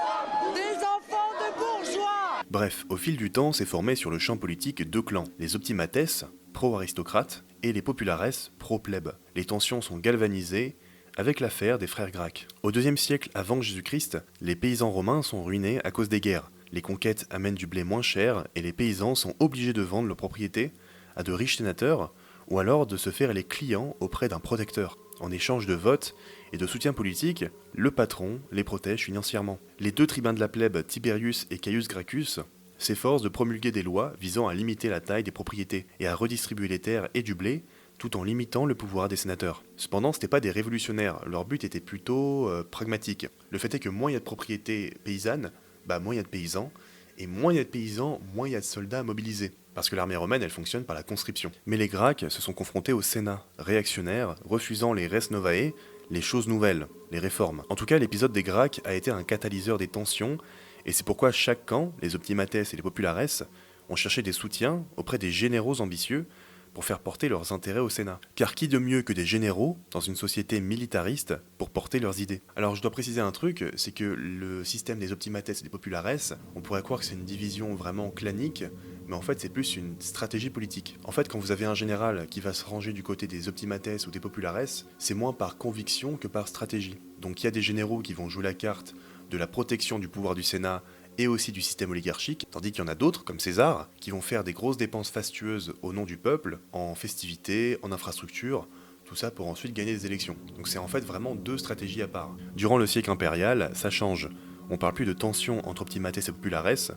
Des enfants de bourgeois! Bref, au fil du temps, s'est formé sur le champ politique 2 clans, les optimates, pro-aristocrates, et les populares, pro-plèbe. Les tensions sont galvanisées, avec l'affaire des frères Gracques. Au IIe siècle avant Jésus-Christ, les paysans romains sont ruinés à cause des guerres. Les conquêtes amènent du blé moins cher et les paysans sont obligés de vendre leurs propriétés à de riches sénateurs ou alors de se faire les clients auprès d'un protecteur. En échange de votes et de soutien politique, le patron les protège financièrement. Les 2 tribuns de la plèbe, Tiberius et Caius Gracchus, s'efforcent de promulguer des lois visant à limiter la taille des propriétés et à redistribuer les terres et du blé tout en limitant le pouvoir des sénateurs. Cependant, c'était pas des révolutionnaires, leur but était plutôt pragmatique. Le fait est que moins il y a de propriétés paysannes, moins il y a de paysans, et moins il y a de paysans, moins il y a de soldats à mobiliser. Parce que l'armée romaine, elle fonctionne par la conscription. Mais les Gracques se sont confrontés au Sénat, réactionnaire, refusant les res novae, les choses nouvelles, les réformes. En tout cas, l'épisode des Gracques a été un catalyseur des tensions, et c'est pourquoi chaque camp, les optimates et les populares, ont cherché des soutiens auprès des généraux ambitieux pour faire porter leurs intérêts au Sénat. Car qui de mieux que des généraux dans une société militariste pour porter leurs idées? Alors je dois préciser un truc, c'est que le système des optimates et des populares, on pourrait croire que c'est une division vraiment clanique, mais en fait c'est plus une stratégie politique. En fait, quand vous avez un général qui va se ranger du côté des optimates ou des populares, c'est moins par conviction que par stratégie. Donc il y a des généraux qui vont jouer la carte de la protection du pouvoir du Sénat et aussi du système oligarchique, tandis qu'il y en a d'autres, comme César, qui vont faire des grosses dépenses fastueuses au nom du peuple, en festivités, en infrastructures, tout ça pour ensuite gagner des élections. Donc c'est en fait vraiment deux stratégies à part. Durant le siècle impérial, ça change. On parle plus de tension entre optimates et populares,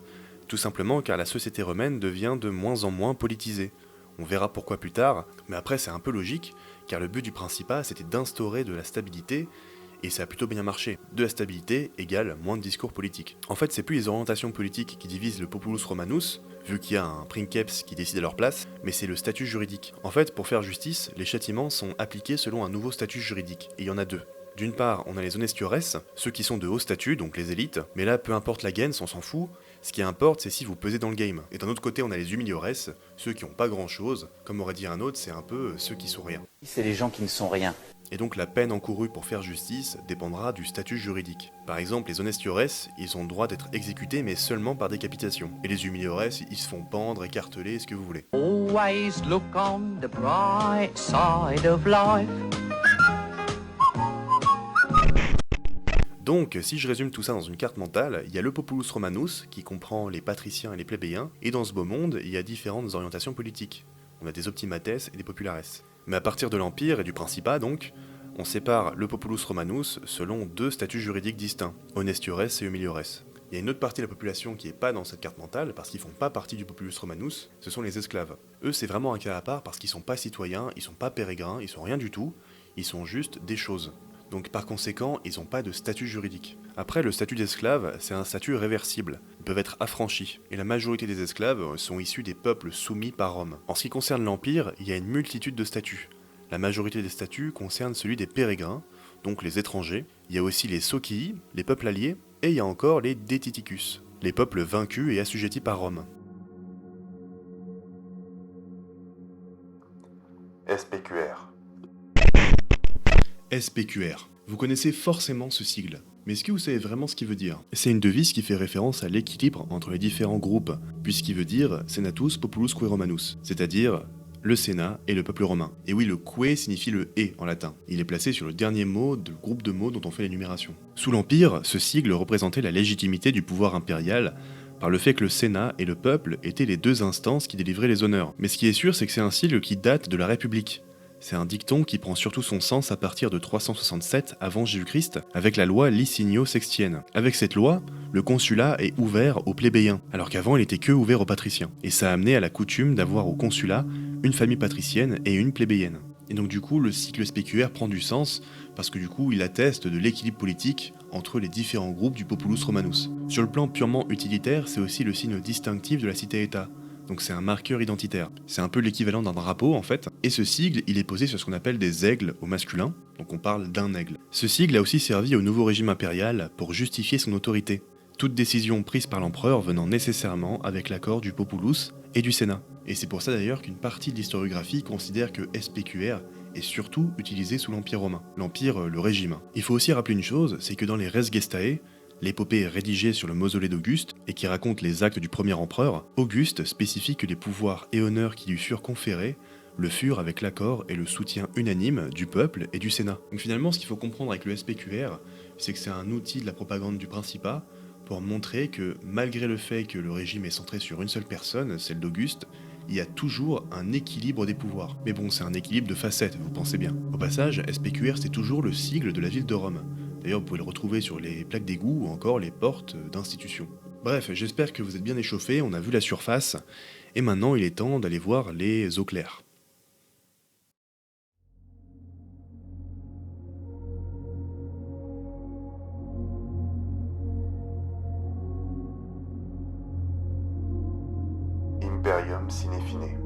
tout simplement car la société romaine devient de moins en moins politisée. On verra pourquoi plus tard, mais après c'est un peu logique, car le but du Principat c'était d'instaurer de la stabilité, et ça a plutôt bien marché. De la stabilité égale moins de discours politiques. En fait, c'est plus les orientations politiques qui divisent le populus romanus, vu qu'il y a un princeps qui décide à leur place, mais c'est le statut juridique. En fait, pour faire justice, les châtiments sont appliqués selon un nouveau statut juridique, et il y en a deux. D'une part, on a les honestiores, ceux qui sont de haut statut, donc les élites, mais là, peu importe la gens, on s'en fout, ce qui importe, c'est si vous pesez dans le game. Et d'un autre côté, on a les humiliores, ceux qui ont pas grand chose, comme aurait dit un autre, c'est un peu ceux qui sont rien. C'est les gens qui ne sont rien. Et donc la peine encourue pour faire justice dépendra du statut juridique. Par exemple, les honestiores, ils ont le droit d'être exécutés, mais seulement par décapitation. Et les humiliores, ils se font pendre, écarteler, ce que vous voulez. Always look on the bright side of life. Donc, si je résume tout ça dans une carte mentale, il y a le populus romanus, qui comprend les patriciens et les plébéiens, et dans ce beau monde, il y a différentes orientations politiques. On a des optimates et des populares. Mais à partir de l'Empire et du Principat, donc, on sépare le populus romanus selon deux statuts juridiques distincts, honestiores et humiliores. Il y a une autre partie de la population qui n'est pas dans cette carte mentale, parce qu'ils font pas partie du populus romanus, ce sont les esclaves. Eux, c'est vraiment un cas à part parce qu'ils sont pas citoyens, ils sont pas pérégrins, ils sont rien du tout, ils sont juste des choses. Donc par conséquent, ils n'ont pas de statut juridique. Après, le statut d'esclave, c'est un statut réversible. Ils peuvent être affranchis, et la majorité des esclaves sont issus des peuples soumis par Rome. En ce qui concerne l'Empire, il y a une multitude de statuts. La majorité des statuts concerne celui des pérégrins, donc les étrangers. Il y a aussi les socii, les peuples alliés, et il y a encore les Detiticus, les peuples vaincus et assujettis par Rome. SPQR. SPQR. Vous connaissez forcément ce sigle. Mais est-ce que vous savez vraiment ce qu'il veut dire? C'est une devise qui fait référence à l'équilibre entre les différents groupes, puisqu'il veut dire Senatus Populus Que Romanus, c'est-à-dire le Sénat et le peuple romain. Et oui, le que signifie le et en latin. Il est placé sur le dernier mot du groupe de mots dont on fait l'énumération. Sous l'Empire, ce sigle représentait la légitimité du pouvoir impérial par le fait que le Sénat et le peuple étaient les deux instances qui délivraient les honneurs. Mais ce qui est sûr, c'est que c'est un sigle qui date de la République. C'est un dicton qui prend surtout son sens à partir de 367 avant Jésus-Christ avec la loi Licinio-Sextienne. Avec cette loi, le consulat est ouvert aux plébéiens, alors qu'avant il était que ouvert aux patriciens. Et ça a amené à la coutume d'avoir au consulat une famille patricienne et une plébéienne. Et donc du coup, le cycle SPQR prend du sens parce que du coup, il atteste de l'équilibre politique entre les différents groupes du populus romanus. Sur le plan purement utilitaire, c'est aussi le signe distinctif de la cité-État. Donc c'est un marqueur identitaire. C'est un peu l'équivalent d'un drapeau en fait. Et ce sigle, il est posé sur ce qu'on appelle des aigles au masculin, donc on parle d'un aigle. Ce sigle a aussi servi au nouveau régime impérial pour justifier son autorité. Toute décision prise par l'empereur venant nécessairement avec l'accord du populus et du Sénat. Et c'est pour ça d'ailleurs qu'une partie de l'historiographie considère que SPQR est surtout utilisé sous l'Empire romain. L'Empire, le régime. Il faut aussi rappeler une chose, c'est que dans les Res Gestae, l'épopée rédigée sur le mausolée d'Auguste et qui raconte les actes du premier empereur, Auguste spécifie que les pouvoirs et honneurs qui lui furent conférés le furent avec l'accord et le soutien unanime du peuple et du Sénat. Donc finalement, ce qu'il faut comprendre avec le SPQR, c'est que c'est un outil de la propagande du Principat pour montrer que malgré le fait que le régime est centré sur une seule personne, celle d'Auguste, il y a toujours un équilibre des pouvoirs. Mais bon, c'est un équilibre de facettes, vous pensez bien. Au passage, SPQR c'est toujours le sigle de la ville de Rome. D'ailleurs, vous pouvez le retrouver sur les plaques d'égout ou encore les portes d'institutions. Bref, j'espère que vous êtes bien échauffés, on a vu la surface, et maintenant il est temps d'aller voir les eaux claires. imperium sine fine.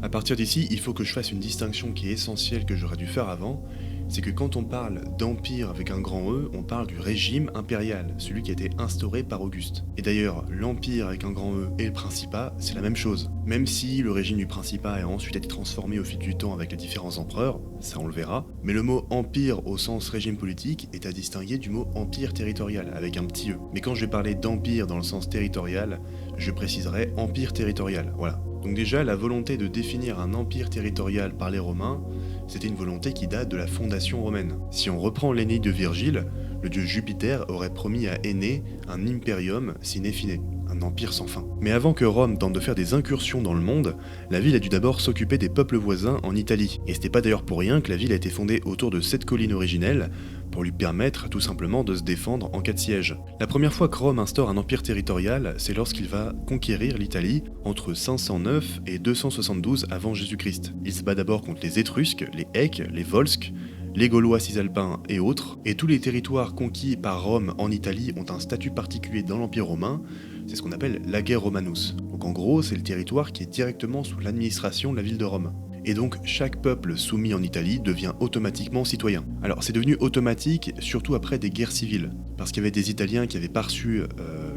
À partir d'ici, il faut que je fasse une distinction qui est essentielle que j'aurais dû faire avant, c'est que quand on parle d'empire avec un grand E, on parle du régime impérial, celui qui a été instauré par Auguste. Et d'ailleurs, l'empire avec un grand E et le principat, c'est la même chose. Même si le régime du principat a ensuite été transformé au fil du temps avec les différents empereurs, ça on le verra, mais le mot empire au sens régime politique est à distinguer du mot empire territorial, avec un petit E. Mais quand je vais parler d'empire dans le sens territorial, je préciserai empire territorial, voilà. Donc déjà, la volonté de définir un empire territorial par les Romains, c'était une volonté qui date de la fondation romaine. Si on reprend l'Énéide de Virgile, le dieu Jupiter aurait promis à Énée un imperium sine fine, un empire sans fin. Mais avant que Rome tente de faire des incursions dans le monde, la ville a dû d'abord s'occuper des peuples voisins en Italie. Et c'était pas d'ailleurs pour rien que la ville a été fondée autour de cette colline originelle, pour lui permettre tout simplement de se défendre en cas de siège. La première fois que Rome instaure un empire territorial, c'est lorsqu'il va conquérir l'Italie entre 509 et 272 avant Jésus-Christ. Il se bat d'abord contre les Étrusques, les Èques, les Volsques, les Gaulois cisalpins et autres, et tous les territoires conquis par Rome en Italie ont un statut particulier dans l'Empire romain, c'est ce qu'on appelle l'ager Romanus. Donc en gros, c'est le territoire qui est directement sous l'administration de la ville de Rome. Et donc chaque peuple soumis en Italie devient automatiquement citoyen. Alors c'est devenu automatique surtout après des guerres civiles, parce qu'il y avait des Italiens qui avaient pas reçu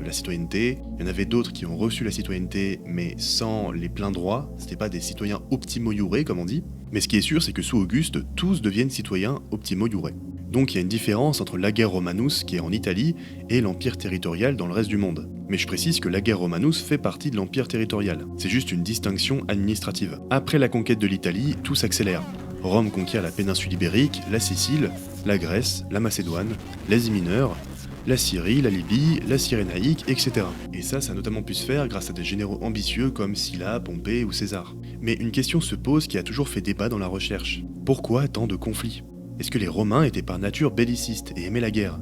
la citoyenneté, il y en avait d'autres qui ont reçu la citoyenneté mais sans les pleins droits, c'était pas des citoyens optimo iure comme on dit, mais ce qui est sûr c'est que sous Auguste, tous deviennent citoyens optimo iure. Donc il y a une différence entre l'ager Romanus qui est en Italie et l'empire territorial dans le reste du monde. Mais je précise que l'ager Romanus fait partie de l'empire territorial. C'est juste une distinction administrative. Après la conquête de l'Italie, tout s'accélère. Rome conquiert la péninsule ibérique, la Sicile, la Grèce, la Macédoine, l'Asie mineure, la Syrie, la Libye, la Cyrénaïque, etc. Et ça a notamment pu se faire grâce à des généraux ambitieux comme Sylla, Pompée ou César. Mais une question se pose qui a toujours fait débat dans la recherche. Pourquoi tant de conflits ? Est-ce que les Romains étaient par nature bellicistes et aimaient la guerre ?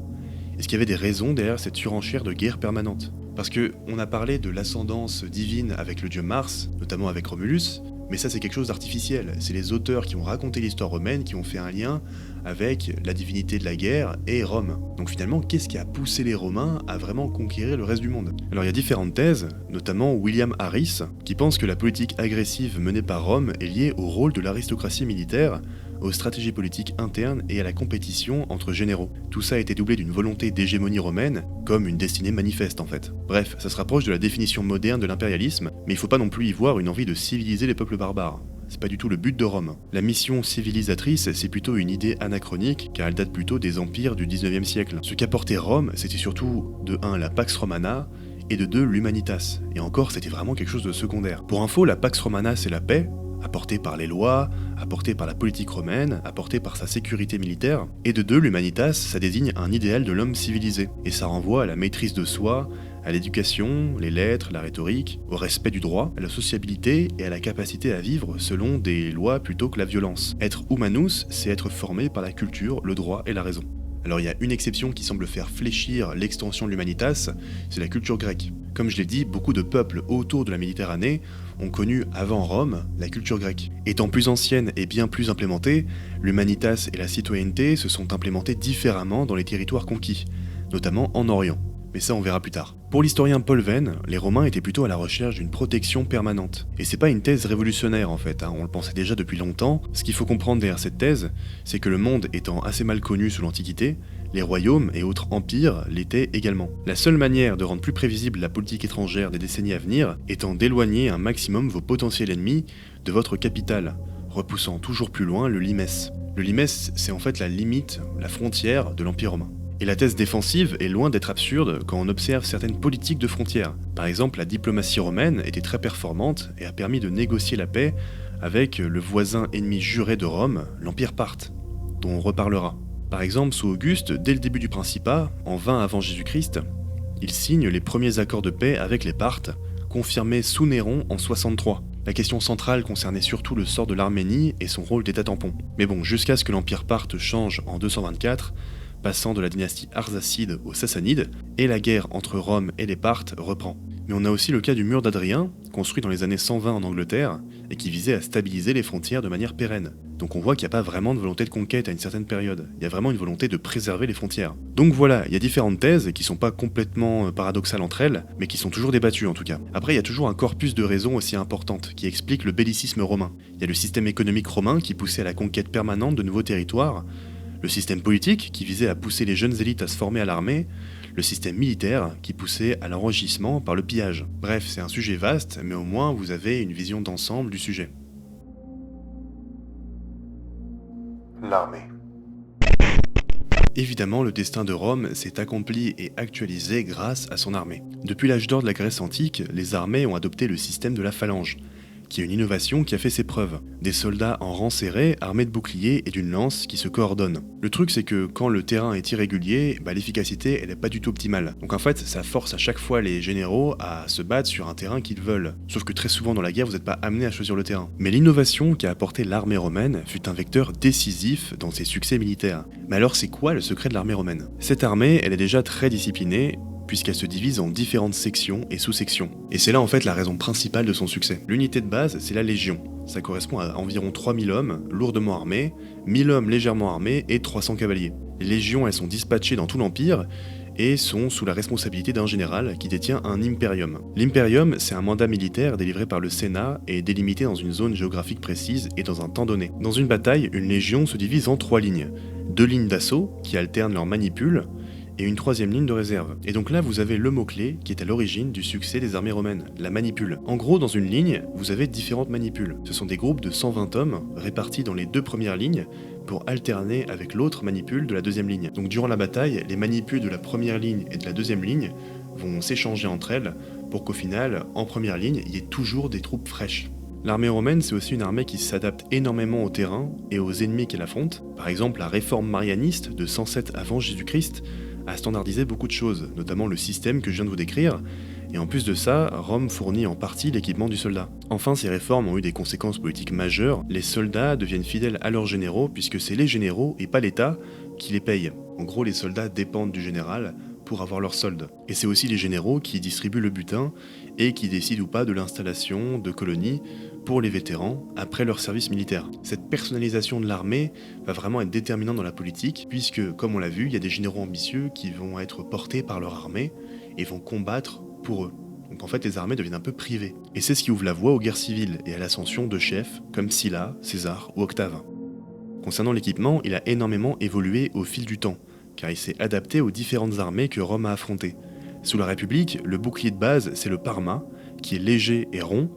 Est-ce qu'il y avait des raisons derrière cette surenchère de guerre permanente ? Parce que on a parlé de l'ascendance divine avec le dieu Mars, notamment avec Romulus, mais ça c'est quelque chose d'artificiel. C'est les auteurs qui ont raconté l'histoire romaine qui ont fait un lien avec la divinité de la guerre et Rome. Donc finalement, qu'est-ce qui a poussé les Romains à vraiment conquérir le reste du monde ? Alors il y a différentes thèses, notamment William Harris, qui pense que la politique agressive menée par Rome est liée au rôle de l'aristocratie militaire, aux stratégies politiques internes et à la compétition entre généraux. Tout ça a été doublé d'une volonté d'hégémonie romaine, comme une destinée manifeste en fait. Bref, ça se rapproche de la définition moderne de l'impérialisme, mais il faut pas non plus y voir une envie de civiliser les peuples barbares. C'est pas du tout le but de Rome. La mission civilisatrice, c'est plutôt une idée anachronique, car elle date plutôt des empires du 19e siècle. Ce qu'apportait Rome, c'était surtout, de 1, la Pax Romana, et de 2, l'Humanitas. Et encore, c'était vraiment quelque chose de secondaire. Pour info, la Pax Romana, c'est la paix, apportée par les lois, apportée par la politique romaine, apportée par sa sécurité militaire, et de 2, l'Humanitas, ça désigne un idéal de l'homme civilisé, et ça renvoie à la maîtrise de soi, à l'éducation, les lettres, la rhétorique, au respect du droit, à la sociabilité et à la capacité à vivre selon des lois plutôt que la violence. Être humanus, c'est être formé par la culture, le droit et la raison. Alors il y a une exception qui semble faire fléchir l'extension de l'Humanitas, c'est la culture grecque. Comme je l'ai dit, beaucoup de peuples autour de la Méditerranée ont connu avant Rome la culture grecque. Étant plus ancienne et bien plus implémentée, l'Humanitas et la citoyenneté se sont implémentées différemment dans les territoires conquis, notamment en Orient. Mais ça on verra plus tard. Pour l'historien Paul Venn, les Romains étaient plutôt à la recherche d'une protection permanente. Et c'est pas une thèse révolutionnaire en fait, on le pensait déjà depuis longtemps. Ce qu'il faut comprendre derrière cette thèse, c'est que le monde étant assez mal connu sous l'Antiquité, les royaumes et autres empires l'étaient également. La seule manière de rendre plus prévisible la politique étrangère des décennies à venir étant d'éloigner un maximum vos potentiels ennemis de votre capitale, repoussant toujours plus loin le limes. Le limes, c'est en fait la limite, la frontière de l'Empire romain. Et la thèse défensive est loin d'être absurde quand on observe certaines politiques de frontières. Par exemple, la diplomatie romaine était très performante et a permis de négocier la paix avec le voisin ennemi juré de Rome, l'Empire parthe, dont on reparlera. Par exemple, sous Auguste, dès le début du Principat, en 20 avant Jésus-Christ, il signe les premiers accords de paix avec les Parthes, confirmés sous Néron en 63. La question centrale concernait surtout le sort de l'Arménie et son rôle d'état tampon. Mais bon, jusqu'à ce que l'Empire parthe change en 224, passant de la dynastie Arsacide aux Sassanides, et la guerre entre Rome et les Parthes reprend. Mais on a aussi le cas du mur d'Adrien, construit dans les années 120 en Angleterre, et qui visait à stabiliser les frontières de manière pérenne. Donc on voit qu'il n'y a pas vraiment de volonté de conquête à une certaine période, il y a vraiment une volonté de préserver les frontières. Donc voilà, il y a différentes thèses qui sont pas complètement paradoxales entre elles, mais qui sont toujours débattues en tout cas. Après il y a toujours un corpus de raisons aussi importantes, qui explique le bellicisme romain. Il y a le système économique romain qui poussait à la conquête permanente de nouveaux territoires, le système politique qui visait à pousser les jeunes élites à se former à l'armée, le système militaire qui poussait à l'enrichissement par le pillage. Bref, c'est un sujet vaste, mais au moins vous avez une vision d'ensemble du sujet. L'armée. Évidemment, le destin de Rome s'est accompli et actualisé grâce à son armée. Depuis l'âge d'or de la Grèce antique, les armées ont adopté le système de la phalange, qui est une innovation qui a fait ses preuves. Des soldats en rang serré, armés de boucliers et d'une lance qui se coordonnent. Le truc c'est que quand le terrain est irrégulier, l'efficacité elle est pas du tout optimale. Donc en fait ça force à chaque fois les généraux à se battre sur un terrain qu'ils veulent. Sauf que très souvent dans la guerre vous n'êtes pas amené à choisir le terrain. Mais l'innovation qu'a apporté l'armée romaine fut un vecteur décisif dans ses succès militaires. Mais alors c'est quoi le secret de l'armée romaine? Cette armée elle est déjà très disciplinée, puisqu'elle se divise en différentes sections et sous-sections. Et c'est là en fait la raison principale de son succès. L'unité de base, c'est la légion. Ça correspond à environ 3000 hommes, lourdement armés, 1000 hommes légèrement armés et 300 cavaliers. Les légions, elles sont dispatchées dans tout l'Empire, et sont sous la responsabilité d'un général qui détient un imperium. L'imperium, c'est un mandat militaire délivré par le Sénat et délimité dans une zone géographique précise et dans un temps donné. Dans une bataille, une légion se divise en 3 lignes. 2 lignes d'assaut, qui alternent leurs manipules, et une 3e ligne de réserve. Et donc là, vous avez le mot-clé qui est à l'origine du succès des armées romaines, la manipule. En gros, dans une ligne, vous avez différentes manipules. Ce sont des groupes de 120 hommes répartis dans les 2 premières lignes pour alterner avec l'autre manipule de la 2e ligne. Donc durant la bataille, les manipules de la première ligne et de la 2e ligne vont s'échanger entre elles pour qu'au final, en première ligne, il y ait toujours des troupes fraîches. L'armée romaine, c'est aussi une armée qui s'adapte énormément au terrain et aux ennemis qu'elle affronte. Par exemple, la réforme marianiste de 107 avant Jésus-Christ a standardisé beaucoup de choses, notamment le système que je viens de vous décrire, et en plus de ça, Rome fournit en partie l'équipement du soldat. Enfin, ces réformes ont eu des conséquences politiques majeures, les soldats deviennent fidèles à leurs généraux puisque c'est les généraux et pas l'État qui les payent. En gros, les soldats dépendent du général pour avoir leur solde. Et c'est aussi les généraux qui distribuent le butin et qui décident ou pas de l'installation de colonies pour les vétérans après leur service militaire. Cette personnalisation de l'armée va vraiment être déterminante dans la politique, puisque, comme on l'a vu, il y a des généraux ambitieux qui vont être portés par leur armée et vont combattre pour eux. Donc en fait, les armées deviennent un peu privées. Et c'est ce qui ouvre la voie aux guerres civiles et à l'ascension de chefs comme Sylla, César ou Octave. Concernant l'équipement, il a énormément évolué au fil du temps, car il s'est adapté aux différentes armées que Rome a affrontées. Sous la République, le bouclier de base, c'est le parma, qui est léger et rond.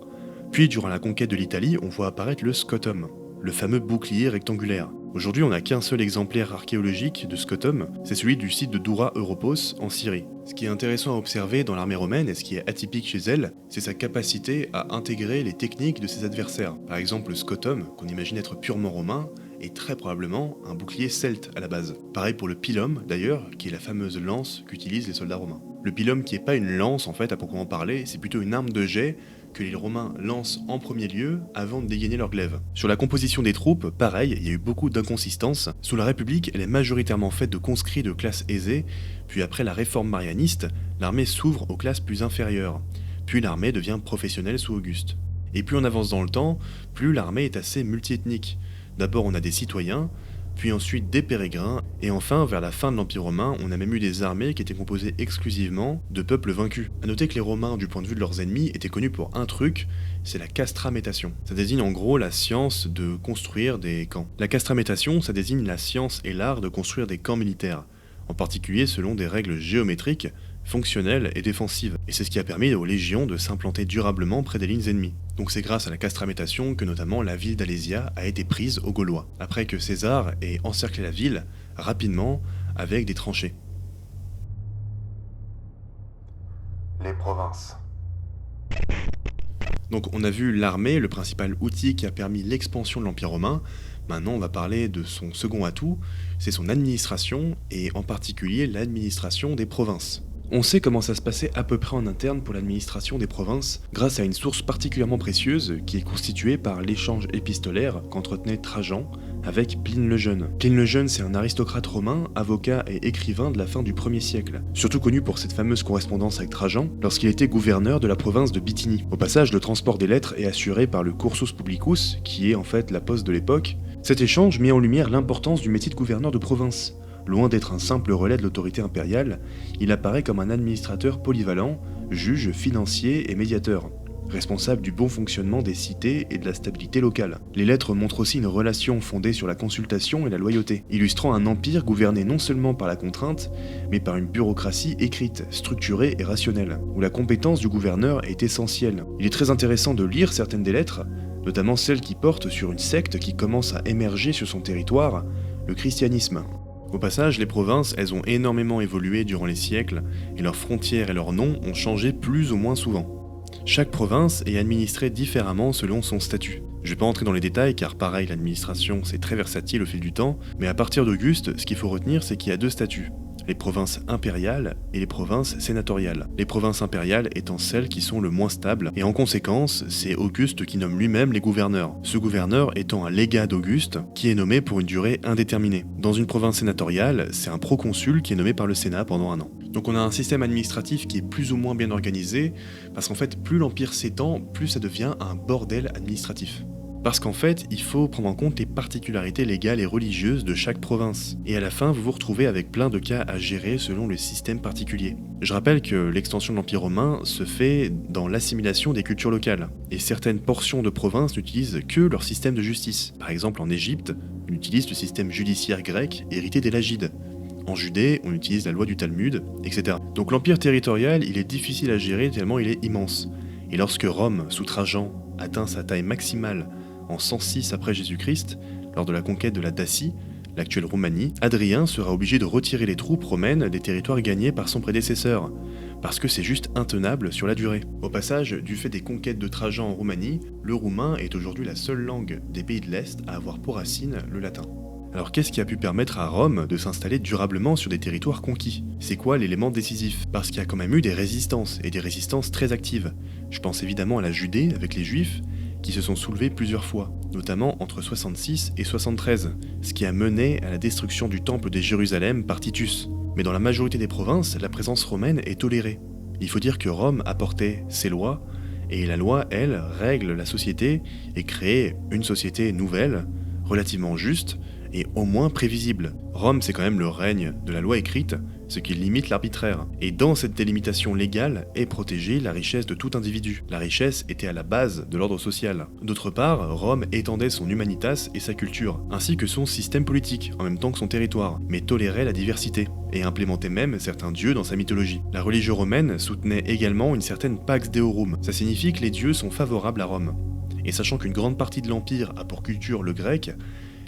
Puis, durant la conquête de l'Italie, on voit apparaître le scotum, le fameux bouclier rectangulaire. Aujourd'hui, on n'a qu'un seul exemplaire archéologique de scotum, c'est celui du site de Doura Europos en Syrie. Ce qui est intéressant à observer dans l'armée romaine et ce qui est atypique chez elle, c'est sa capacité à intégrer les techniques de ses adversaires. Par exemple, le scotum, qu'on imagine être purement romain, est très probablement un bouclier celte à la base. Pareil pour le pilum, d'ailleurs, qui est la fameuse lance qu'utilisent les soldats romains. Le pilum qui n'est pas une lance en fait à proprement parler, c'est plutôt une arme de jet que les Romains lancent en premier lieu avant de dégainer leur glaive. Sur la composition des troupes, pareil, il y a eu beaucoup d'inconsistances. Sous la République, elle est majoritairement faite de conscrits de classe aisée, puis après la réforme marianiste, l'armée s'ouvre aux classes plus inférieures, puis l'armée devient professionnelle sous Auguste. Et plus on avance dans le temps, plus l'armée est assez multiethnique. D'abord on a des citoyens, puis ensuite des pérégrins, et enfin, vers la fin de l'Empire romain, on a même eu des armées qui étaient composées exclusivement de peuples vaincus. A noter que les Romains, du point de vue de leurs ennemis, étaient connus pour un truc, c'est la castramétation. Ça désigne en gros la science de construire des camps. La castramétation, ça désigne la science et l'art de construire des camps militaires, en particulier selon des règles géométriques, fonctionnelles et défensives. Et c'est ce qui a permis aux légions de s'implanter durablement près des lignes ennemies. Donc c'est grâce à la castramétation que notamment la ville d'Alésia a été prise aux Gaulois, après que César ait encerclé la ville rapidement avec des tranchées. Les provinces. Donc on a vu l'armée, le principal outil qui a permis l'expansion de l'Empire romain. Maintenant on va parler de son second atout, c'est son administration, et en particulier l'administration des provinces. On sait comment ça se passait à peu près en interne pour l'administration des provinces, grâce à une source particulièrement précieuse qui est constituée par l'échange épistolaire qu'entretenaient Trajan avec Pline le Jeune. Pline le Jeune, c'est un aristocrate romain, avocat et écrivain de la fin du 1er siècle, surtout connu pour cette fameuse correspondance avec Trajan lorsqu'il était gouverneur de la province de Bithynie. Au passage, le transport des lettres est assuré par le cursus publicus, qui est en fait la poste de l'époque. Cet échange met en lumière l'importance du métier de gouverneur de province. Loin d'être un simple relais de l'autorité impériale, il apparaît comme un administrateur polyvalent, juge, financier et médiateur, responsable du bon fonctionnement des cités et de la stabilité locale. Les lettres montrent aussi une relation fondée sur la consultation et la loyauté, illustrant un empire gouverné non seulement par la contrainte, mais par une bureaucratie écrite, structurée et rationnelle, où la compétence du gouverneur est essentielle. Il est très intéressant de lire certaines des lettres, notamment celles qui portent sur une secte qui commence à émerger sur son territoire, le christianisme. Au passage, les provinces, elles ont énormément évolué durant les siècles, et leurs frontières et leurs noms ont changé plus ou moins souvent. Chaque province est administrée différemment selon son statut. Je vais pas entrer dans les détails car pareil, l'administration c'est très versatile au fil du temps, mais à partir d'Auguste, ce qu'il faut retenir c'est qu'il y a 2 statuts. Les provinces impériales et les provinces sénatoriales. Les provinces impériales étant celles qui sont le moins stables, et en conséquence, c'est Auguste qui nomme lui-même les gouverneurs. Ce gouverneur étant un légat d'Auguste, qui est nommé pour une durée indéterminée. Dans une province sénatoriale, c'est un proconsul qui est nommé par le Sénat pendant 1 an. Donc on a un système administratif qui est plus ou moins bien organisé, parce qu'en fait, plus l'Empire s'étend, plus ça devient un bordel administratif. Parce qu'en fait, il faut prendre en compte les particularités légales et religieuses de chaque province. Et à la fin, vous vous retrouvez avec plein de cas à gérer selon le système particulier. Je rappelle que l'extension de l'Empire romain se fait dans l'assimilation des cultures locales. Et certaines portions de provinces n'utilisent que leur système de justice. Par exemple, en Égypte, on utilise le système judiciaire grec hérité des Lagides. En Judée, on utilise la loi du Talmud, etc. Donc l'empire territorial, il est difficile à gérer tellement il est immense. Et lorsque Rome, sous Trajan, atteint sa taille maximale en 106 après Jésus-Christ, lors de la conquête de la Dacie, l'actuelle Roumanie, Hadrien sera obligé de retirer les troupes romaines des territoires gagnés par son prédécesseur, parce que c'est juste intenable sur la durée. Au passage, du fait des conquêtes de Trajan en Roumanie, le roumain est aujourd'hui la seule langue des pays de l'Est à avoir pour racine le latin. Alors qu'est-ce qui a pu permettre à Rome de s'installer durablement sur des territoires conquis? C'est quoi l'élément décisif? Parce qu'il y a quand même eu des résistances, et des résistances très actives. Je pense évidemment à la Judée avec les Juifs, qui se sont soulevés plusieurs fois, notamment entre 66 et 73, ce qui a mené à la destruction du temple de Jérusalem par Titus. Mais dans la majorité des provinces, la présence romaine est tolérée. Il faut dire que Rome apportait ses lois, et la loi, elle, règle la société et crée une société nouvelle, relativement juste, et au moins prévisible. Rome, c'est quand même le règne de la loi écrite, ce qui limite l'arbitraire. Et dans cette délimitation légale est protégée la richesse de tout individu. La richesse était à la base de l'ordre social. D'autre part, Rome étendait son humanitas et sa culture, ainsi que son système politique, en même temps que son territoire, mais tolérait la diversité, et implémentait même certains dieux dans sa mythologie. La religion romaine soutenait également une certaine pax deorum. Ça signifie que les dieux sont favorables à Rome. Et sachant qu'une grande partie de l'Empire a pour culture le grec,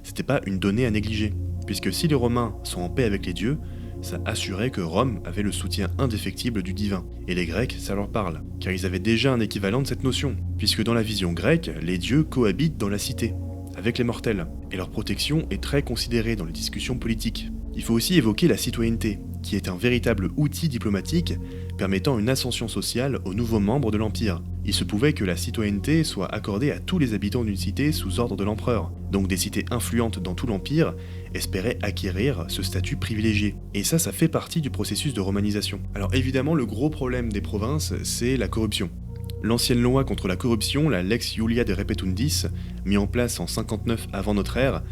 c'était pas une donnée à négliger, puisque si les Romains sont en paix avec les dieux, ça assurait que Rome avait le soutien indéfectible du divin. Et les Grecs, ça leur parle, car ils avaient déjà un équivalent de cette notion, puisque dans la vision grecque, les dieux cohabitent dans la cité, avec les mortels, et leur protection est très considérée dans les discussions politiques. Il faut aussi évoquer la citoyenneté, qui est un véritable outil diplomatique permettant une ascension sociale aux nouveaux membres de l'Empire. Il se pouvait que la citoyenneté soit accordée à tous les habitants d'une cité sous ordre de l'empereur, donc des cités influentes dans tout l'Empire espéraient acquérir ce statut privilégié. Et ça fait partie du processus de romanisation. Alors évidemment, le gros problème des provinces, c'est la corruption. L'ancienne loi contre la corruption, la Lex Iulia de Repetundis, mise en place en 59 avant notre ère,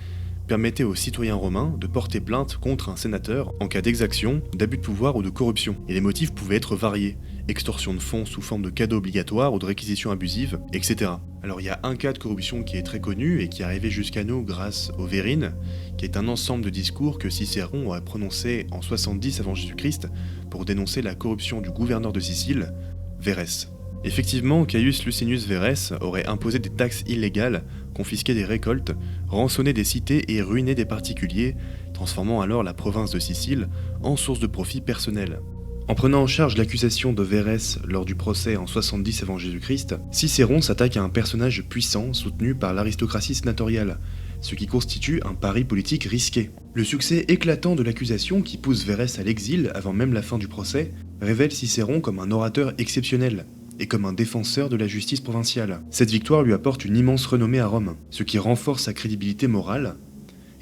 permettait aux citoyens romains de porter plainte contre un sénateur en cas d'exaction, d'abus de pouvoir ou de corruption. Et les motifs pouvaient être variés, extorsion de fonds sous forme de cadeaux obligatoires ou de réquisitions abusives, etc. Alors il y a un cas de corruption qui est très connu et qui est arrivé jusqu'à nous grâce aux Vérines, qui est un ensemble de discours que Cicéron a prononcé en 70 avant Jésus-Christ pour dénoncer la corruption du gouverneur de Sicile, Verres. Effectivement, Caius Licinius Verres aurait imposé des taxes illégales, confisqué des récoltes, rançonné des cités et ruiné des particuliers, transformant alors la province de Sicile en source de profit personnel. En prenant en charge l'accusation de Verres lors du procès en 70 avant Jésus-Christ, Cicéron s'attaque à un personnage puissant soutenu par l'aristocratie sénatoriale, ce qui constitue un pari politique risqué. Le succès éclatant de l'accusation qui pousse Verres à l'exil avant même la fin du procès révèle Cicéron comme un orateur exceptionnel, et comme un défenseur de la justice provinciale. Cette victoire lui apporte une immense renommée à Rome, ce qui renforce sa crédibilité morale,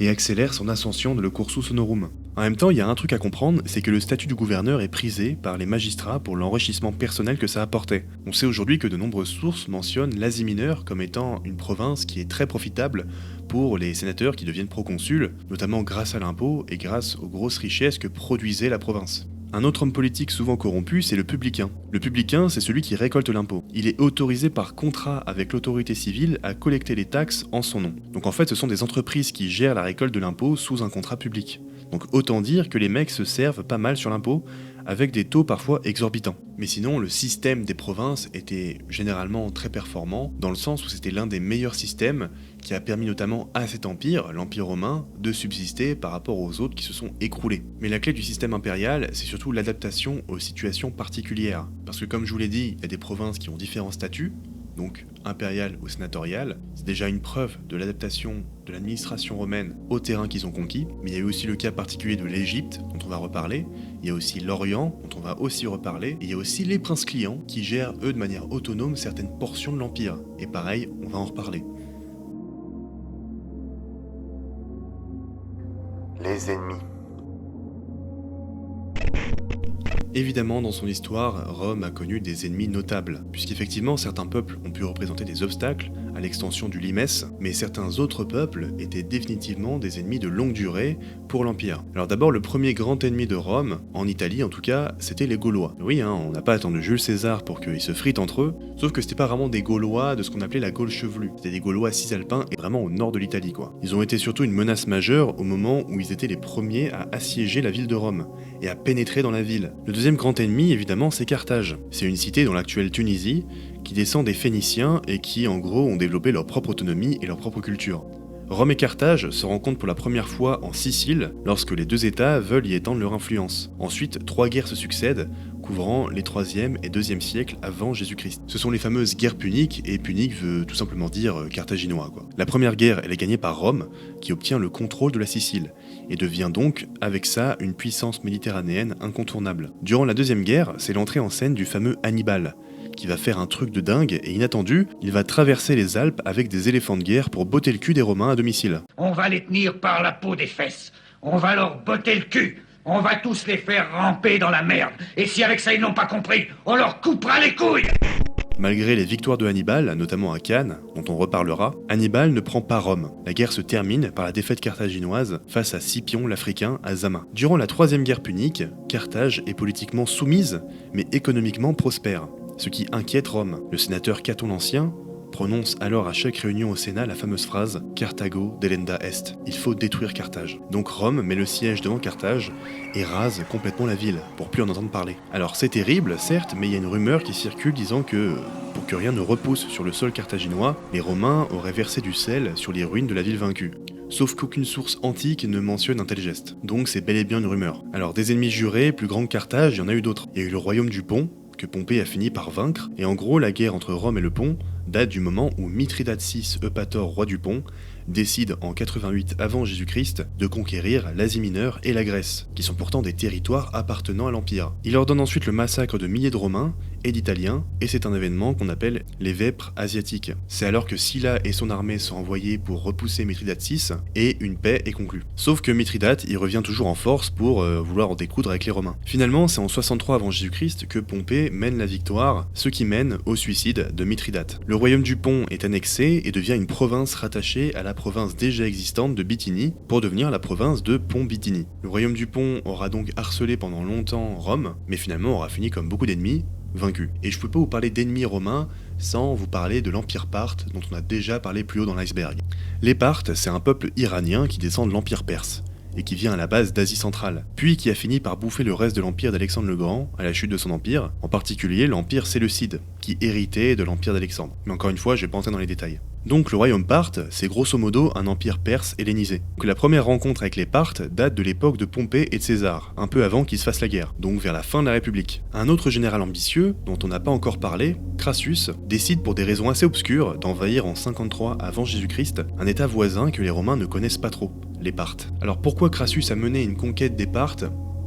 et accélère son ascension dans le cursus honorum. En même temps, il y a un truc à comprendre, c'est que le statut du gouverneur est prisé par les magistrats pour l'enrichissement personnel que ça apportait. On sait aujourd'hui que de nombreuses sources mentionnent l'Asie mineure comme étant une province qui est très profitable pour les sénateurs qui deviennent proconsuls, notamment grâce à l'impôt et grâce aux grosses richesses que produisait la province. Un autre homme politique souvent corrompu, c'est le publicain. Le publicain, c'est celui qui récolte l'impôt. Il est autorisé par contrat avec l'autorité civile à collecter les taxes en son nom. Donc en fait, ce sont des entreprises qui gèrent la récolte de l'impôt sous un contrat public. Donc autant dire que les mecs se servent pas mal sur l'impôt, avec des taux parfois exorbitants. Mais sinon, le système des provinces était généralement très performant, dans le sens où c'était l'un des meilleurs systèmes qui a permis notamment à cet empire, l'Empire romain, de subsister par rapport aux autres qui se sont écroulés. Mais la clé du système impérial, c'est surtout l'adaptation aux situations particulières. Parce que comme je vous l'ai dit, il y a des provinces qui ont différents statuts, donc impérial ou sénatorial, c'est déjà une preuve de l'adaptation de l'administration romaine au terrain qu'ils ont conquis, mais il y a eu aussi le cas particulier de l'Égypte, dont on va reparler, il y a aussi l'Orient, dont on va aussi reparler, et il y a aussi les princes clients, qui gèrent eux de manière autonome certaines portions de l'Empire, et pareil, on va en reparler. Les ennemis. Évidemment, dans son histoire, Rome a connu des ennemis notables, puisqu'effectivement certains peuples ont pu représenter des obstacles à l'extension du limès, mais certains autres peuples étaient définitivement des ennemis de longue durée pour l'Empire. Alors d'abord, le premier grand ennemi de Rome, en Italie en tout cas, c'était les Gaulois. Oui, on n'a pas attendu Jules César pour qu'ils se fritent entre eux, sauf que c'était pas vraiment des Gaulois de ce qu'on appelait la Gaule chevelue, c'était des Gaulois cisalpins et vraiment au nord de l'Italie quoi. Ils ont été surtout une menace majeure au moment où ils étaient les premiers à assiéger la ville de Rome, et à pénétrer dans la ville. Le deuxième grand ennemi, évidemment, c'est Carthage. C'est une cité dans l'actuelle Tunisie, qui descend des Phéniciens et qui, en gros, ont développé leur propre autonomie et leur propre culture. Rome et Carthage se rencontrent pour la première fois en Sicile, lorsque les deux États veulent y étendre leur influence. Ensuite, 3 guerres se succèdent, couvrant les 3e et 2e siècles avant Jésus-Christ. Ce sont les fameuses guerres puniques, et punique veut tout simplement dire carthaginois quoi. La première guerre, elle est gagnée par Rome, qui obtient le contrôle de la Sicile, et devient donc, avec ça, une puissance méditerranéenne incontournable. Durant la deuxième guerre, c'est l'entrée en scène du fameux Hannibal, qui va faire un truc de dingue et inattendu, il va traverser les Alpes avec des éléphants de guerre pour botter le cul des Romains à domicile. On va les tenir par la peau des fesses, on va leur botter le cul, on va tous les faire ramper dans la merde, et si avec ça ils n'ont pas compris, on leur coupera les couilles. Malgré les victoires de Hannibal, notamment à Cannes, dont on reparlera, Hannibal ne prend pas Rome. La guerre se termine par la défaite carthaginoise face à Scipion l'Africain à Zama. Durant la 3e guerre punique, Carthage est politiquement soumise, mais économiquement prospère, ce qui inquiète Rome. Le sénateur Caton l'Ancien prononce alors à chaque réunion au Sénat la fameuse phrase « Carthago delenda est », il faut détruire Carthage. Donc Rome met le siège devant Carthage et rase complètement la ville, pour plus en entendre parler. Alors c'est terrible, certes, mais il y a une rumeur qui circule disant que, pour que rien ne repousse sur le sol carthaginois, les Romains auraient versé du sel sur les ruines de la ville vaincue. Sauf qu'aucune source antique ne mentionne un tel geste. Donc c'est bel et bien une rumeur. Alors des ennemis jurés, plus grands que Carthage, il y en a eu d'autres. Il y a eu le royaume du Pont, que Pompée a fini par vaincre, et en gros la guerre entre Rome et le Pont date du moment où Mithridate VI Eupator, roi du Pont, décide en 88 avant Jésus-Christ de conquérir l'Asie mineure et la Grèce, qui sont pourtant des territoires appartenant à l'Empire. Il ordonne ensuite le massacre de milliers de Romains et d'Italiens, et c'est un événement qu'on appelle les Vêpres asiatiques. C'est alors que Sylla et son armée sont envoyés pour repousser Mithridate VI, et une paix est conclue. Sauf que Mithridate y revient toujours en force pour vouloir en découdre avec les Romains. Finalement, c'est en 63 avant Jésus-Christ que Pompée mène la victoire, ce qui mène au suicide de Mithridate. Le royaume du Pont est annexé et devient une province rattachée à la province déjà existante de Bithynie pour devenir la province de Pont-Bithynie. Le royaume du Pont aura donc harcelé pendant longtemps Rome, mais finalement aura fini comme beaucoup d'ennemis, vaincu. Et je peux pas vous parler d'ennemis romains sans vous parler de l'Empire parthe dont on a déjà parlé plus haut dans l'iceberg. Les Parthes, c'est un peuple iranien qui descend de l'Empire perse et qui vient à la base d'Asie centrale, puis qui a fini par bouffer le reste de l'empire d'Alexandre le Grand à la chute de son empire, en particulier l'empire séleucide, qui héritait de l'empire d'Alexandre. Mais encore une fois, je vais pas entrer dans les détails. Donc le royaume parthe, c'est grosso modo un empire perse hellénisé. Que la première rencontre avec les Parthes date de l'époque de Pompée et de César, un peu avant qu'ils se fassent la guerre, donc vers la fin de la République. Un autre général ambitieux, dont on n'a pas encore parlé, Crassus, décide pour des raisons assez obscures d'envahir en 53 avant Jésus-Christ un état voisin que les Romains ne connaissent pas trop, les Parthes. Alors pourquoi Crassus a mené une conquête des Parthes ?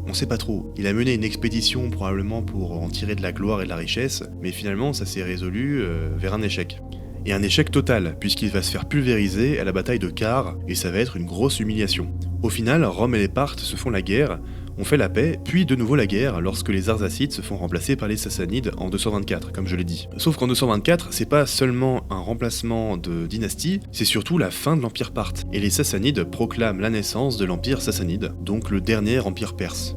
On sait pas trop. Il a mené une expédition probablement pour en tirer de la gloire et de la richesse, mais finalement ça s'est résolu vers un échec. Et un échec total, puisqu'il va se faire pulvériser à la bataille de Car, et ça va être une grosse humiliation. Au final, Rome et les Parthes se font la guerre, on fait la paix, puis de nouveau la guerre lorsque les Arsacides se font remplacer par les Sassanides en 224, comme je l'ai dit. Sauf qu'en 224, c'est pas seulement un remplacement de dynastie, c'est surtout la fin de l'Empire parthe. Et les Sassanides proclament la naissance de l'Empire sassanide, donc le dernier empire perse.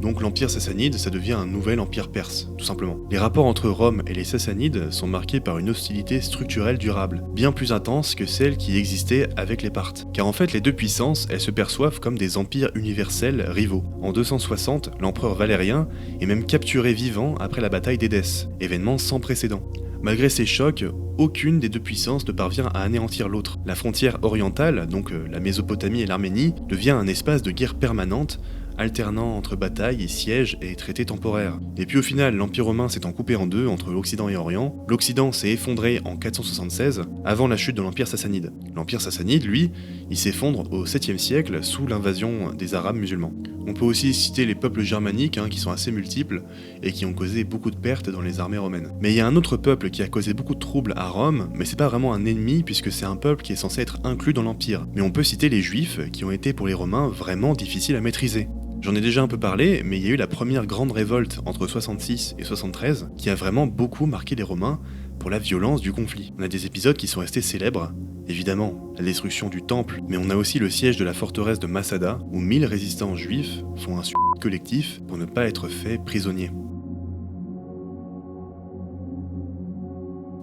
Donc l'Empire sassanide, ça devient un nouvel empire perse, tout simplement. Les rapports entre Rome et les Sassanides sont marqués par une hostilité structurelle durable, bien plus intense que celle qui existait avec les Parthes. Car en fait, les deux puissances, elles se perçoivent comme des empires universels rivaux. En 260, l'empereur Valérien est même capturé vivant après la bataille d'Édesse, événement sans précédent. Malgré ces chocs, aucune des deux puissances ne parvient à anéantir l'autre. La frontière orientale, donc la Mésopotamie et l'Arménie, devient un espace de guerre permanente, alternant entre batailles et sièges et traités temporaires. Et puis au final, l'Empire romain s'étant coupé en deux entre l'Occident et l'Orient, l'Occident s'est effondré en 476, avant la chute de l'Empire sassanide. L'Empire sassanide, lui, il s'effondre au 7e siècle sous l'invasion des Arabes musulmans. On peut aussi citer les peuples germaniques, qui sont assez multiples, et qui ont causé beaucoup de pertes dans les armées romaines. Mais il y a un autre peuple qui a causé beaucoup de troubles à Rome, mais c'est pas vraiment un ennemi puisque c'est un peuple qui est censé être inclus dans l'Empire. Mais on peut citer les Juifs, qui ont été pour les Romains vraiment difficiles à maîtriser. J'en ai déjà un peu parlé, mais il y a eu la première grande révolte entre 66 et 73 qui a vraiment beaucoup marqué les Romains pour la violence du conflit. On a des épisodes qui sont restés célèbres, évidemment la destruction du temple, mais on a aussi le siège de la forteresse de Massada où 1000 résistants juifs font un suicide collectif pour ne pas être faits prisonniers.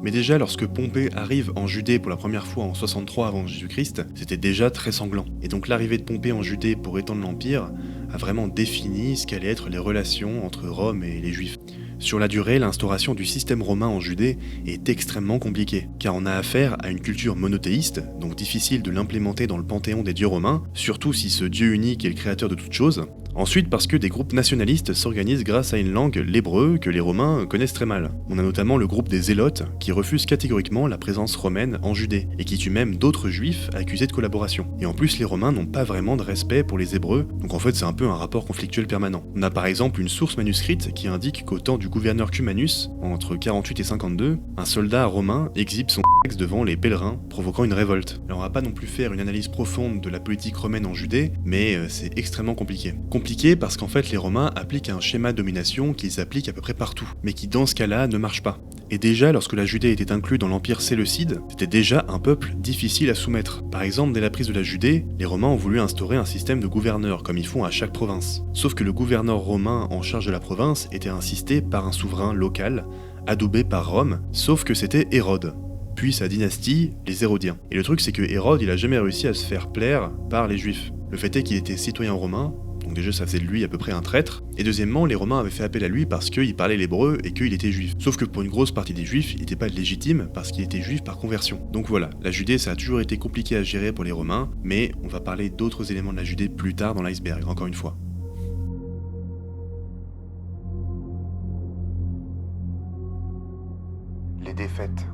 Mais déjà, lorsque Pompée arrive en Judée pour la première fois en 63 avant Jésus-Christ, c'était déjà très sanglant. Et donc l'arrivée de Pompée en Judée pour étendre l'Empire a vraiment défini ce qu'allaient être les relations entre Rome et les Juifs. Sur la durée, l'instauration du système romain en Judée est extrêmement compliquée, car on a affaire à une culture monothéiste, donc difficile de l'implémenter dans le panthéon des dieux romains, surtout si ce dieu unique est le créateur de toutes choses. Ensuite, parce que des groupes nationalistes s'organisent grâce à une langue, l'hébreu, que les Romains connaissent très mal. On a notamment le groupe des Zélotes, qui refusent catégoriquement la présence romaine en Judée, et qui tue même d'autres juifs accusés de collaboration. Et en plus, les Romains n'ont pas vraiment de respect pour les Hébreux, donc en fait c'est un peu un rapport conflictuel permanent. On a par exemple une source manuscrite qui indique qu'au temps du gouverneur Cumanus, entre 48 et 52, un soldat romain exhibe son sexe devant les pèlerins, provoquant une révolte. Alors on va pas non plus faire une analyse profonde de la politique romaine en Judée, mais c'est extrêmement compliqué. Compliqué parce qu'en fait les Romains appliquent un schéma de domination qu'ils appliquent à peu près partout, mais qui dans ce cas-là ne marche pas. Et déjà, lorsque la Judée était inclue dans l'Empire séleucide, c'était déjà un peuple difficile à soumettre. Par exemple, dès la prise de la Judée, les Romains ont voulu instaurer un système de gouverneurs, comme ils font à chaque province. Sauf que le gouverneur romain en charge de la province était insisté par un souverain local, adoubé par Rome, sauf que c'était Hérode. Puis sa dynastie, les Hérodiens. Et le truc c'est que Hérode, il a jamais réussi à se faire plaire par les Juifs. Le fait est qu'il était citoyen romain, donc déjà ça faisait de lui à peu près un traître, et deuxièmement les Romains avaient fait appel à lui parce qu'il parlait l'hébreu et qu'il était juif. Sauf que pour une grosse partie des Juifs, il n'était pas légitime parce qu'il était juif par conversion. Donc voilà, la Judée ça a toujours été compliqué à gérer pour les Romains, mais on va parler d'autres éléments de la Judée plus tard dans l'iceberg, encore une fois. Les défaites.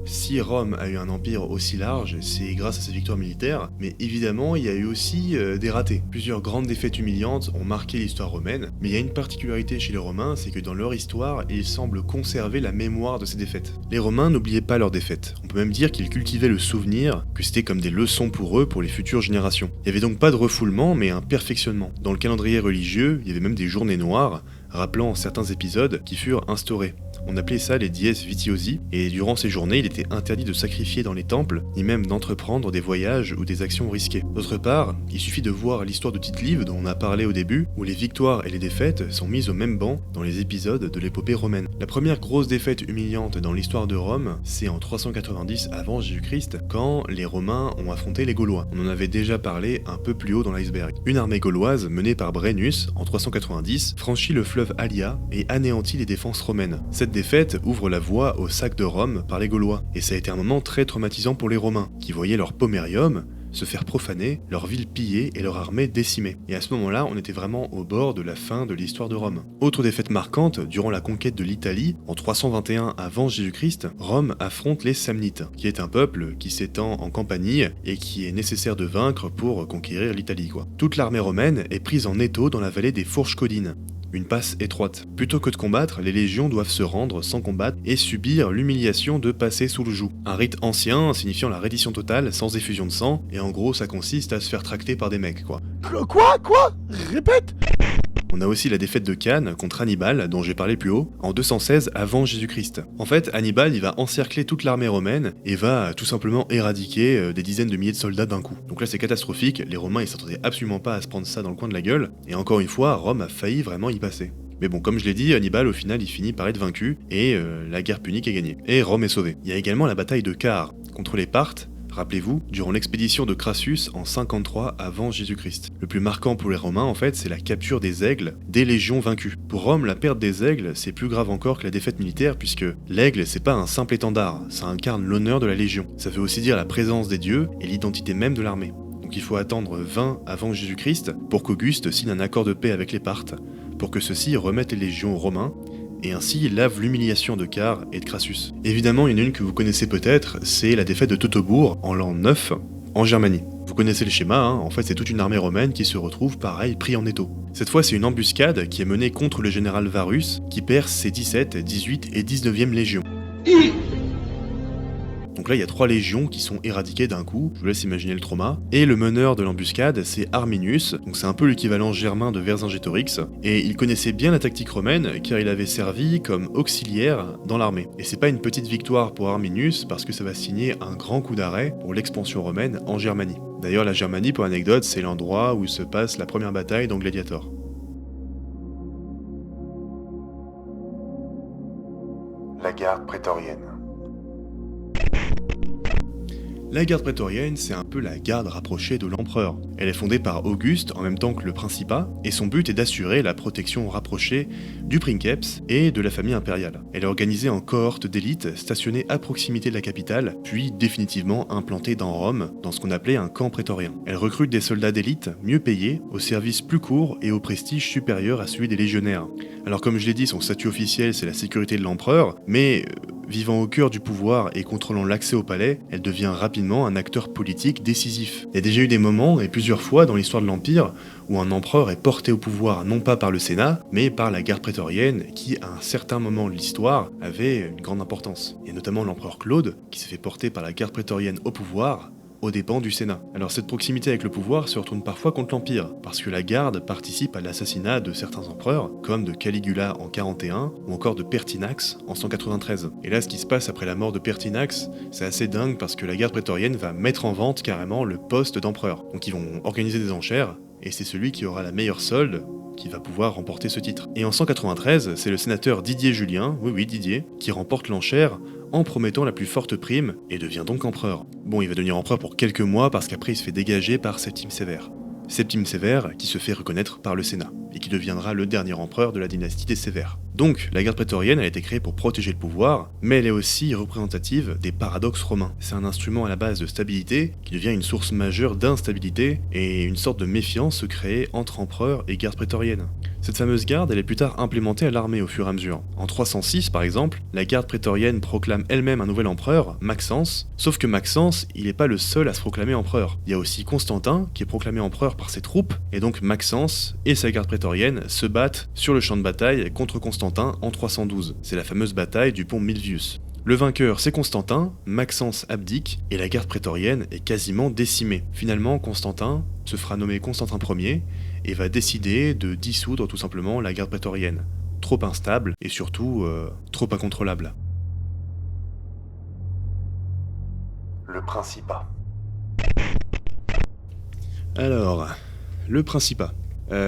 Si Rome a eu un empire aussi large, c'est grâce à ses victoires militaires, mais évidemment il y a eu aussi des ratés. Plusieurs grandes défaites humiliantes ont marqué l'histoire romaine, mais il y a une particularité chez les Romains, c'est que dans leur histoire, ils semblent conserver la mémoire de ces défaites. Les Romains n'oubliaient pas leurs défaites, on peut même dire qu'ils cultivaient le souvenir, que c'était comme des leçons pour eux pour les futures générations. Il n'y avait donc pas de refoulement, mais un perfectionnement. Dans le calendrier religieux, il y avait même des journées noires, rappelant certains épisodes qui furent instaurés. On appelait ça les dies vitiosi, et durant ces journées, il était interdit de sacrifier dans les temples, ni même d'entreprendre des voyages ou des actions risquées. D'autre part, il suffit de voir l'histoire de Tite-Live dont on a parlé au début, où les victoires et les défaites sont mises au même banc dans les épisodes de l'épopée romaine. La première grosse défaite humiliante dans l'histoire de Rome, c'est en 390 avant Jésus-Christ, quand les Romains ont affronté les Gaulois. On en avait déjà parlé un peu plus haut dans l'iceberg. Une armée gauloise, menée par Brennus, en 390, franchit le fleuve Allia et anéantit les défenses romaines. Cette défaite ouvre la voie au sac de Rome par les Gaulois, et ça a été un moment très traumatisant pour les Romains, qui voyaient leur pomerium se faire profaner, leur ville pillée et leur armée décimée. Et à ce moment-là, on était vraiment au bord de la fin de l'histoire de Rome. Autre défaite marquante, durant la conquête de l'Italie, en 321 avant Jésus-Christ, Rome affronte les Samnites, qui est un peuple qui s'étend en Campanie et qui est nécessaire de vaincre pour conquérir l'Italie, quoi. Toute l'armée romaine est prise en étau dans la vallée des Fourches Codines. une passe étroite. Plutôt que de combattre, les légions doivent se rendre sans combattre et subir l'humiliation de passer sous le joug. Un rite ancien signifiant la reddition totale sans effusion de sang, et en gros ça consiste à se faire tracter par des mecs quoi. Quoi? Répète. On a aussi la défaite de Cannes contre Hannibal, dont j'ai parlé plus haut, en 216 avant Jésus-Christ. En fait, Hannibal il va encercler toute l'armée romaine et va tout simplement éradiquer des dizaines de milliers de soldats d'un coup. Donc là c'est catastrophique, les Romains ils s'attendaient absolument pas à se prendre ça dans le coin de la gueule, et encore une fois, Rome a failli vraiment y passer. Mais bon, comme je l'ai dit, Hannibal au final il finit par être vaincu, et la guerre punique est gagnée. Et Rome est sauvée. Il y a également la bataille de Car contre les Parthes, rappelez-vous, durant l'expédition de Crassus en 53 avant Jésus-Christ. Le plus marquant pour les Romains, en fait, c'est la capture des aigles des légions vaincues. Pour Rome, la perte des aigles, c'est plus grave encore que la défaite militaire, puisque l'aigle, c'est pas un simple étendard, ça incarne l'honneur de la légion. Ça veut aussi dire la présence des dieux et l'identité même de l'armée. Donc il faut attendre 20 avant Jésus-Christ pour qu'Auguste signe un accord de paix avec les Parthes, pour que ceux-ci remettent les légions aux Romains, et ainsi lave l'humiliation de Car et de Crassus. Évidemment, il y en a une que vous connaissez peut-être, c'est la défaite de Teutobourg en l'an 9 en Germanie. Vous connaissez le schéma, hein, en fait c'est toute une armée romaine qui se retrouve pareil pris en étau. Cette fois c'est une embuscade qui est menée contre le général Varus qui perd ses 17, 18 et 19e légions. Donc là il y a 3 légions qui sont éradiquées d'un coup, je vous laisse imaginer le trauma. Et le meneur de l'embuscade c'est Arminius, donc c'est un peu l'équivalent germain de Vercingétorix, et il connaissait bien la tactique romaine car il avait servi comme auxiliaire dans l'armée. Et c'est pas une petite victoire pour Arminius parce que ça va signer un grand coup d'arrêt pour l'expansion romaine en Germanie. D'ailleurs la Germanie, pour anecdote, c'est l'endroit où se passe la première bataille dans Gladiator. La garde prétorienne. La garde prétorienne, c'est un peu la garde rapprochée de l'empereur. Elle est fondée par Auguste en même temps que le Principat, et son but est d'assurer la protection rapprochée du princeps et de la famille impériale. Elle est organisée en cohortes d'élite stationnées à proximité de la capitale, puis définitivement implantée dans Rome, dans ce qu'on appelait un camp prétorien. Elle recrute des soldats d'élite, mieux payés, au service plus court et au prestige supérieur à celui des légionnaires. Alors comme je l'ai dit, son statut officiel c'est la sécurité de l'empereur, mais vivant au cœur du pouvoir et contrôlant l'accès au palais, elle devient rapidement un acteur politique décisif. Il y a déjà eu des moments, et plusieurs fois dans l'histoire de l'Empire, où un empereur est porté au pouvoir non pas par le Sénat, mais par la garde prétorienne, qui à un certain moment de l'histoire avait une grande importance. Il y a notamment l'empereur Claude, qui s'est fait porter par la garde prétorienne au pouvoir, aux dépens du Sénat. Alors cette proximité avec le pouvoir se retourne parfois contre l'Empire, parce que la garde participe à l'assassinat de certains empereurs, comme de Caligula en 41, ou encore de Pertinax en 193. Et là ce qui se passe après la mort de Pertinax, c'est assez dingue parce que la garde prétorienne va mettre en vente carrément le poste d'empereur. Donc ils vont organiser des enchères, et c'est celui qui aura la meilleure solde qui va pouvoir remporter ce titre. Et en 193, c'est le sénateur Didier Julien, oui Didier, qui remporte l'enchère en promettant la plus forte prime et devient donc empereur. Bon, il va devenir empereur pour quelques mois parce qu'après il se fait dégager par Septime Sévère. Septime Sévère qui se fait reconnaître par le Sénat et qui deviendra le dernier empereur de la dynastie des Sévères. Donc, la garde prétorienne a été créée pour protéger le pouvoir, mais elle est aussi représentative des paradoxes romains. C'est un instrument à la base de stabilité qui devient une source majeure d'instabilité et une sorte de méfiance se crée entre empereur et garde prétorienne. Cette fameuse garde, elle est plus tard implémentée à l'armée au fur et à mesure. En 306 par exemple, la garde prétorienne proclame elle-même un nouvel empereur, Maxence, sauf que Maxence, il n'est pas le seul à se proclamer empereur. Il y a aussi Constantin qui est proclamé empereur par ses troupes, et donc Maxence et sa garde prétorienne se battent sur le champ de bataille contre Constantin en 312. C'est la fameuse bataille du pont Milvius. Le vainqueur c'est Constantin, Maxence abdique et la garde prétorienne est quasiment décimée. Finalement, Constantin se fera nommer Constantin Ier et va décider de dissoudre tout simplement la garde prétorienne. Trop instable et surtout trop incontrôlable. Le Principat. Alors, le Principat.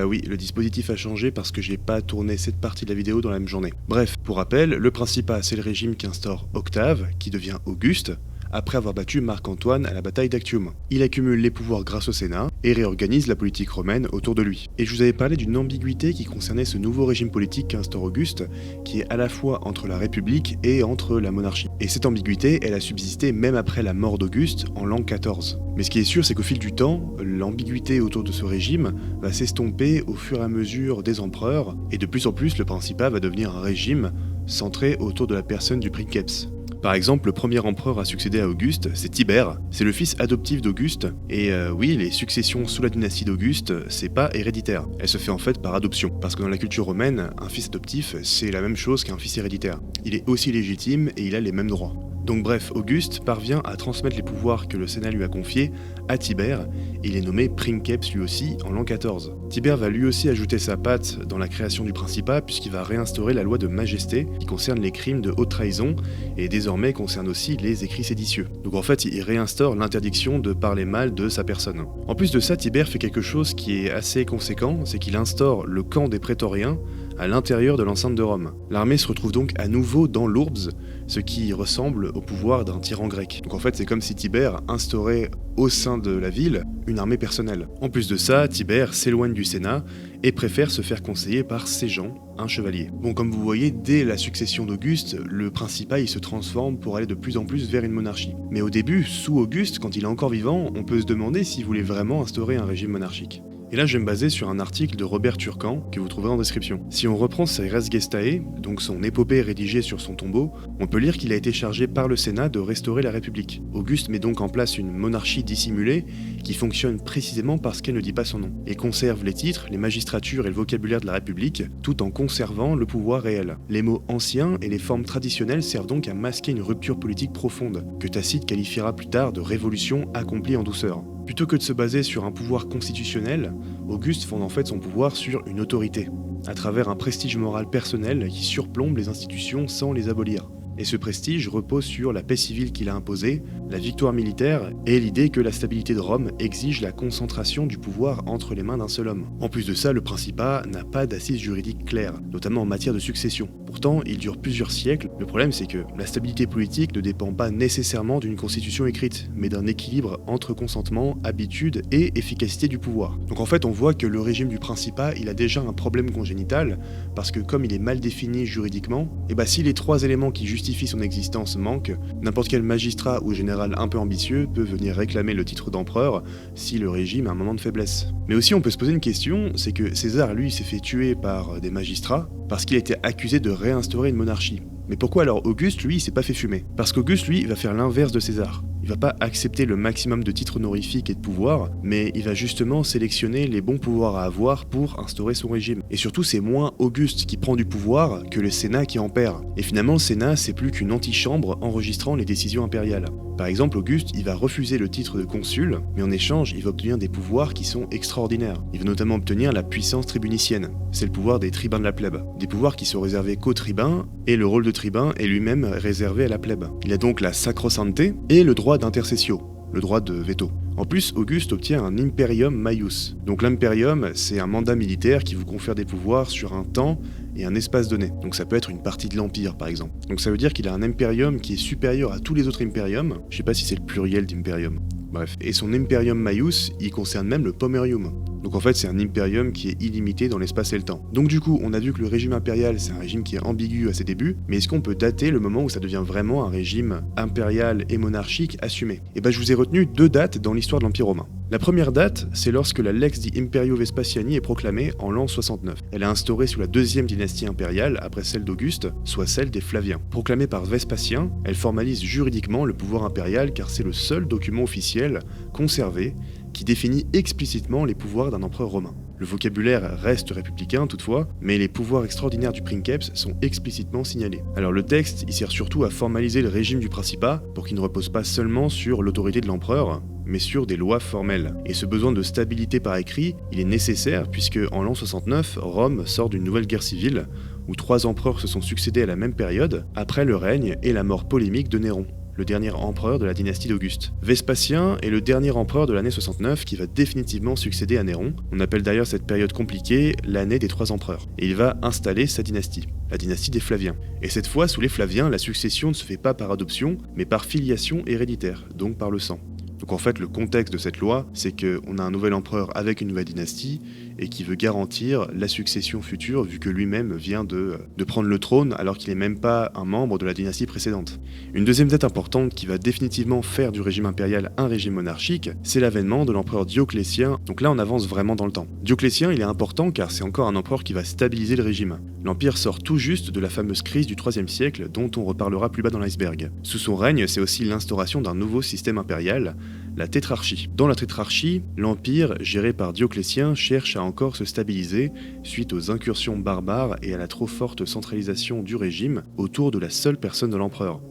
Oui, le dispositif a changé parce que j'ai pas tourné cette partie de la vidéo dans la même journée. Bref, pour rappel, le Principat c'est le régime qu'instaure Octave, qui devient Auguste, après avoir battu Marc-Antoine à la bataille d'Actium. Il accumule les pouvoirs grâce au Sénat et réorganise la politique romaine autour de lui. Et je vous avais parlé d'une ambiguïté qui concernait ce nouveau régime politique qu'instaure Auguste, qui est à la fois entre la République et entre la monarchie. Et cette ambiguïté, elle a subsisté même après la mort d'Auguste en l'an 14. Mais ce qui est sûr, c'est qu'au fil du temps, l'ambiguïté autour de ce régime va s'estomper au fur et à mesure des empereurs, et de plus en plus, le Principat va devenir un régime centré autour de la personne du princeps. Par exemple, le premier empereur à succéder à Auguste, c'est Tibère, c'est le fils adoptif d'Auguste, et oui, les successions sous la dynastie d'Auguste, c'est pas héréditaire, elle se fait en fait par adoption, parce que dans la culture romaine, un fils adoptif, c'est la même chose qu'un fils héréditaire. Il est aussi légitime et il a les mêmes droits. Donc bref, Auguste parvient à transmettre les pouvoirs que le Sénat lui a confiés à Tibère, et il est nommé princeps lui aussi en l'an 14. Tibère va lui aussi ajouter sa patte dans la création du Principat, puisqu'il va réinstaurer la loi de majesté, qui concerne les crimes de haute trahison, et désormais concerne aussi les écrits séditieux. Donc en fait, il réinstaure l'interdiction de parler mal de sa personne. En plus de ça, Tibère fait quelque chose qui est assez conséquent, c'est qu'il instaure le camp des prétoriens à l'intérieur de l'enceinte de Rome. L'armée se retrouve donc à nouveau dans l'Ourbs, ce qui ressemble au pouvoir d'un tyran grec. Donc en fait, c'est comme si Tibère instaurait au sein de la ville une armée personnelle. En plus de ça, Tibère s'éloigne du Sénat et préfère se faire conseiller par Séjan, un chevalier. Bon, comme vous voyez, dès la succession d'Auguste, le Principat il se transforme pour aller de plus en plus vers une monarchie. Mais au début, sous Auguste, quand il est encore vivant, on peut se demander s'il voulait vraiment instaurer un régime monarchique. Et là, je vais me baser sur un article de Robert Turcan, que vous trouverez en description. Si on reprend ses Res Gestae, donc son épopée rédigée sur son tombeau, on peut lire qu'il a été chargé par le Sénat de restaurer la République. Auguste met donc en place une monarchie dissimulée, qui fonctionne précisément parce qu'elle ne dit pas son nom, et conserve les titres, les magistratures et le vocabulaire de la République, tout en conservant le pouvoir réel. Les mots anciens et les formes traditionnelles servent donc à masquer une rupture politique profonde, que Tacite qualifiera plus tard de révolution accomplie en douceur. Plutôt que de se baser sur un pouvoir constitutionnel, Auguste fonde en fait son pouvoir sur une autorité, à travers un prestige moral personnel qui surplombe les institutions sans les abolir. Et ce prestige repose sur la paix civile qu'il a imposée, la victoire militaire et l'idée que la stabilité de Rome exige la concentration du pouvoir entre les mains d'un seul homme. En plus de ça, le Principat n'a pas d'assises juridiques claires, notamment en matière de succession. Pourtant, il dure plusieurs siècles. Le problème, c'est que la stabilité politique ne dépend pas nécessairement d'une constitution écrite, mais d'un équilibre entre consentement, habitude et efficacité du pouvoir. Donc en fait, on voit que le régime du Principat, il a déjà un problème congénital, parce que comme il est mal défini juridiquement, et si les trois éléments qui justifient son existence manquent, n'importe quel magistrat ou général un peu ambitieux peut venir réclamer le titre d'empereur si le régime a un moment de faiblesse. Mais aussi on peut se poser une question, c'est que César lui s'est fait tuer par des magistrats parce qu'il a été accusé de réinstaurer une monarchie. Mais pourquoi alors Auguste, lui, il s'est pas fait fumer? Parce qu'Auguste, lui, va faire l'inverse de César. Il va pas accepter le maximum de titres honorifiques et de pouvoirs, mais il va justement sélectionner les bons pouvoirs à avoir pour instaurer son régime. Et surtout, c'est moins Auguste qui prend du pouvoir que le Sénat qui en perd. Et finalement, le Sénat, c'est plus qu'une antichambre enregistrant les décisions impériales. Par exemple, Auguste, il va refuser le titre de consul, mais en échange, il va obtenir des pouvoirs qui sont extraordinaires. Il va notamment obtenir la puissance tribunicienne. C'est le pouvoir des tribuns de la plèbe. Des pouvoirs qui sont réservés qu'aux tribuns, et le rôle de tribun est lui-même réservé à la plèbe. Il a donc la sacro-sainteté et le droit d'intercessio, le droit de veto. En plus, Auguste obtient un imperium maius. Donc l'imperium, c'est un mandat militaire qui vous confère des pouvoirs sur un temps et un espace donné. Donc ça peut être une partie de l'Empire, par exemple. Donc ça veut dire qu'il a un imperium qui est supérieur à tous les autres imperiums. Je sais pas si c'est le pluriel d'imperium. Bref. Et son imperium maius, il concerne même le pomerium. Donc en fait, c'est un imperium qui est illimité dans l'espace et le temps. Donc du coup, on a vu que le régime impérial, c'est un régime qui est ambigu à ses débuts, mais est-ce qu'on peut dater le moment où ça devient vraiment un régime impérial et monarchique assumé? Et je vous ai retenu 2 dates dans l'histoire de l'Empire romain. La première date, c'est lorsque la Lex di Imperio Vespasiani est proclamée en l'an 69. Elle est instaurée sous la 2e dynastie impériale, après celle d'Auguste, soit celle des Flaviens. Proclamée par Vespasien, elle formalise juridiquement le pouvoir impérial car c'est le seul document officiel conservé qui définit explicitement les pouvoirs d'un empereur romain. Le vocabulaire reste républicain toutefois, mais les pouvoirs extraordinaires du princeps sont explicitement signalés. Alors le texte, il sert surtout à formaliser le régime du Principat pour qu'il ne repose pas seulement sur l'autorité de l'empereur, mais sur des lois formelles. Et ce besoin de stabilité par écrit, il est nécessaire puisque en l'an 69, Rome sort d'une nouvelle guerre civile où 3 empereurs se sont succédés à la même période, après le règne et la mort polémique de Néron, le dernier empereur de la dynastie d'Auguste. Vespasien est le dernier empereur de l'année 69 qui va définitivement succéder à Néron. On appelle d'ailleurs cette période compliquée l'année des 3 empereurs. Et il va installer sa dynastie, la dynastie des Flaviens. Et cette fois, sous les Flaviens, la succession ne se fait pas par adoption, mais par filiation héréditaire, donc par le sang. Donc en fait, le contexte de cette loi, c'est qu'on a un nouvel empereur avec une nouvelle dynastie et qui veut garantir la succession future vu que lui-même vient de prendre le trône alors qu'il n'est même pas un membre de la dynastie précédente. Une deuxième date importante qui va définitivement faire du régime impérial un régime monarchique, c'est l'avènement de l'empereur Dioclétien. Donc là, on avance vraiment dans le temps. Dioclétien, il est important car c'est encore un empereur qui va stabiliser le régime. L'empire sort tout juste de la fameuse crise du IIIe siècle dont on reparlera plus bas dans l'iceberg. Sous son règne, c'est aussi l'instauration d'un nouveau système impérial, la tétrarchie. Dans la tétrarchie, l'empire, géré par Dioclétien, cherche à encore se stabiliser suite aux incursions barbares et à la trop forte centralisation du régime autour de la seule personne de l'empereur.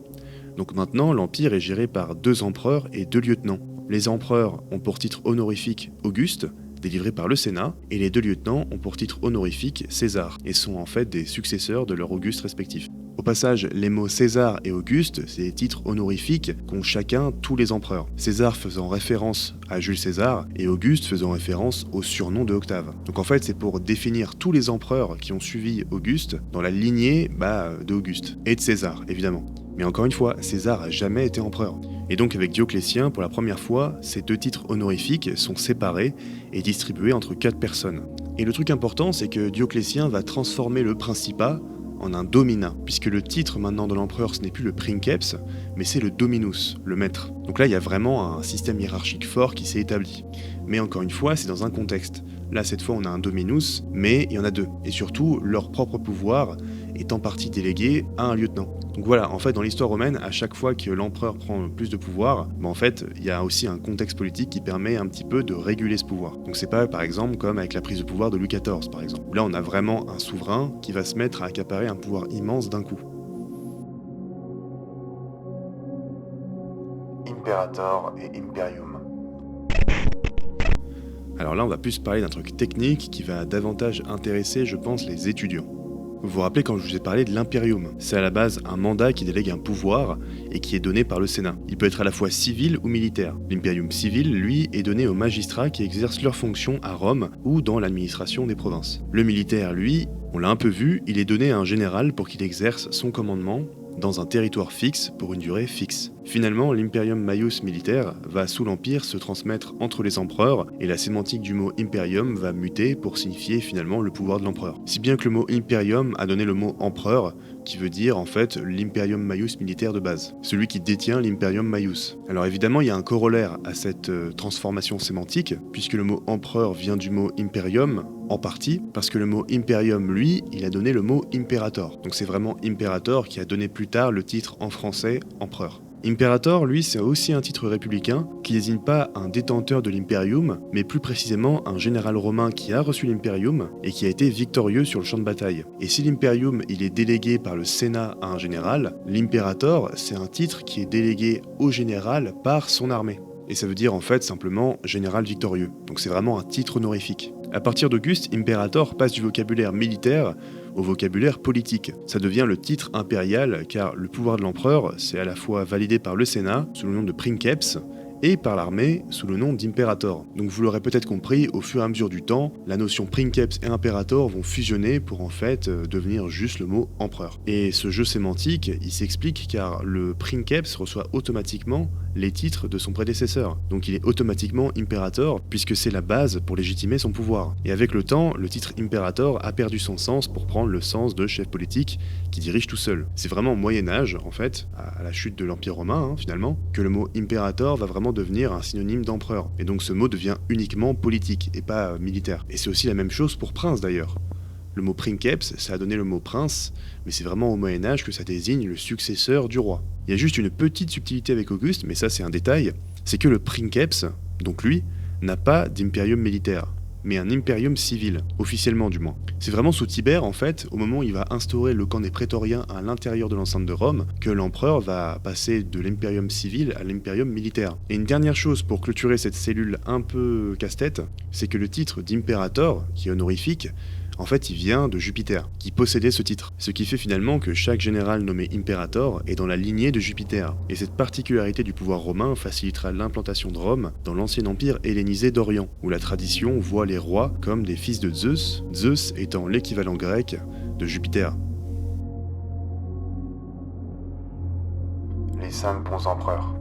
Donc maintenant, l'empire est géré par 2 empereurs et 2 lieutenants. Les empereurs ont pour titre honorifique Auguste, délivré par le Sénat, et les 2 lieutenants ont pour titre honorifique César, et sont en fait des successeurs de leurs Augustes respectifs. Au passage, les mots César et Auguste, c'est des titres honorifiques qu'ont chacun tous les empereurs. César faisant référence à Jules César, et Auguste faisant référence au surnom de Octave. Donc en fait, c'est pour définir tous les empereurs qui ont suivi Auguste dans la lignée d'Auguste, et de César, évidemment. Mais encore une fois, César n'a jamais été empereur. Et donc avec Dioclétien, pour la première fois, ces 2 titres honorifiques sont séparés et distribués entre 4 personnes. Et le truc important, c'est que Dioclétien va transformer le principat en un dominat, puisque le titre maintenant de l'empereur, ce n'est plus le princeps, mais c'est le dominus, le maître. Donc là, il y a vraiment un système hiérarchique fort qui s'est établi. Mais encore une fois, c'est dans un contexte. Là, cette fois, on a un dominus, mais il y en a 2. Et surtout, leur propre pouvoir est en partie délégué à un lieutenant. Donc voilà, en fait, dans l'histoire romaine, à chaque fois que l'empereur prend plus de pouvoir, en fait, il y a aussi un contexte politique qui permet un petit peu de réguler ce pouvoir. Donc c'est pas, par exemple, comme avec la prise de pouvoir de Louis XIV, par exemple. Là, on a vraiment un souverain qui va se mettre à accaparer un pouvoir immense d'un coup. Imperator et Imperium. Alors là, on va plus parler d'un truc technique qui va davantage intéresser, je pense, les étudiants. Vous vous rappelez quand je vous ai parlé de l'impérium? C'est à la base un mandat qui délègue un pouvoir et qui est donné par le Sénat. Il peut être à la fois civil ou militaire. L'impérium civil, lui, est donné aux magistrats qui exercent leurs fonctions à Rome ou dans l'administration des provinces. Le militaire, lui, on l'a un peu vu, il est donné à un général pour qu'il exerce son commandement dans un territoire fixe pour une durée fixe. Finalement, l'imperium maius militaire va sous l'Empire se transmettre entre les empereurs et la sémantique du mot imperium va muter pour signifier finalement le pouvoir de l'empereur. Si bien que le mot imperium a donné le mot empereur qui veut dire en fait l'imperium maius militaire de base, celui qui détient l'imperium maius. Alors évidemment, il y a un corollaire à cette transformation sémantique puisque le mot empereur vient du mot imperium en partie parce que le mot imperium, lui, il a donné le mot imperator. Donc c'est vraiment imperator qui a donné plus tard le titre en français empereur. Imperator, lui, c'est aussi un titre républicain qui désigne pas un détenteur de l'imperium, mais plus précisément un général romain qui a reçu l'imperium et qui a été victorieux sur le champ de bataille. Et si l'imperium, il est délégué par le Sénat à un général, l'imperator, c'est un titre qui est délégué au général par son armée. Et ça veut dire en fait simplement général victorieux. Donc c'est vraiment un titre honorifique. À partir d'Auguste, imperator passe du vocabulaire militaire au vocabulaire politique. Ça devient le titre impérial car le pouvoir de l'empereur, c'est à la fois validé par le Sénat sous le nom de princeps et par l'armée sous le nom d'imperator. Donc vous l'aurez peut-être compris, au fur et à mesure du temps, la notion princeps et imperator vont fusionner pour en fait devenir juste le mot empereur. Et ce jeu sémantique, il s'explique car le princeps reçoit automatiquement les titres de son prédécesseur. Donc il est automatiquement imperator puisque c'est la base pour légitimer son pouvoir. Et avec le temps, le titre imperator a perdu son sens pour prendre le sens de chef politique qui dirige tout seul. C'est vraiment au Moyen-Âge, en fait, à la chute de l'Empire romain finalement, que le mot imperator va vraiment devenir un synonyme d'empereur. Et donc ce mot devient uniquement politique et pas militaire. Et c'est aussi la même chose pour prince d'ailleurs. Le mot princeps, ça a donné le mot prince, mais c'est vraiment au Moyen-Âge que ça désigne le successeur du roi. Il y a juste une petite subtilité avec Auguste, mais ça c'est un détail, c'est que le princeps, donc lui, n'a pas d'imperium militaire, mais un imperium civil, officiellement du moins. C'est vraiment sous Tibère, en fait, au moment où il va instaurer le camp des prétoriens à l'intérieur de l'enceinte de Rome, que l'empereur va passer de l'imperium civil à l'imperium militaire. Et une dernière chose pour clôturer cette cellule un peu casse-tête, c'est que le titre d'imperator, qui est honorifique, en fait, il vient de Jupiter, qui possédait ce titre. Ce qui fait finalement que chaque général nommé imperator est dans la lignée de Jupiter. Et cette particularité du pouvoir romain facilitera l'implantation de Rome dans l'ancien empire hellénisé d'Orient, où la tradition voit les rois comme des fils de Zeus, Zeus étant l'équivalent grec de Jupiter. Les 5 bons empereurs.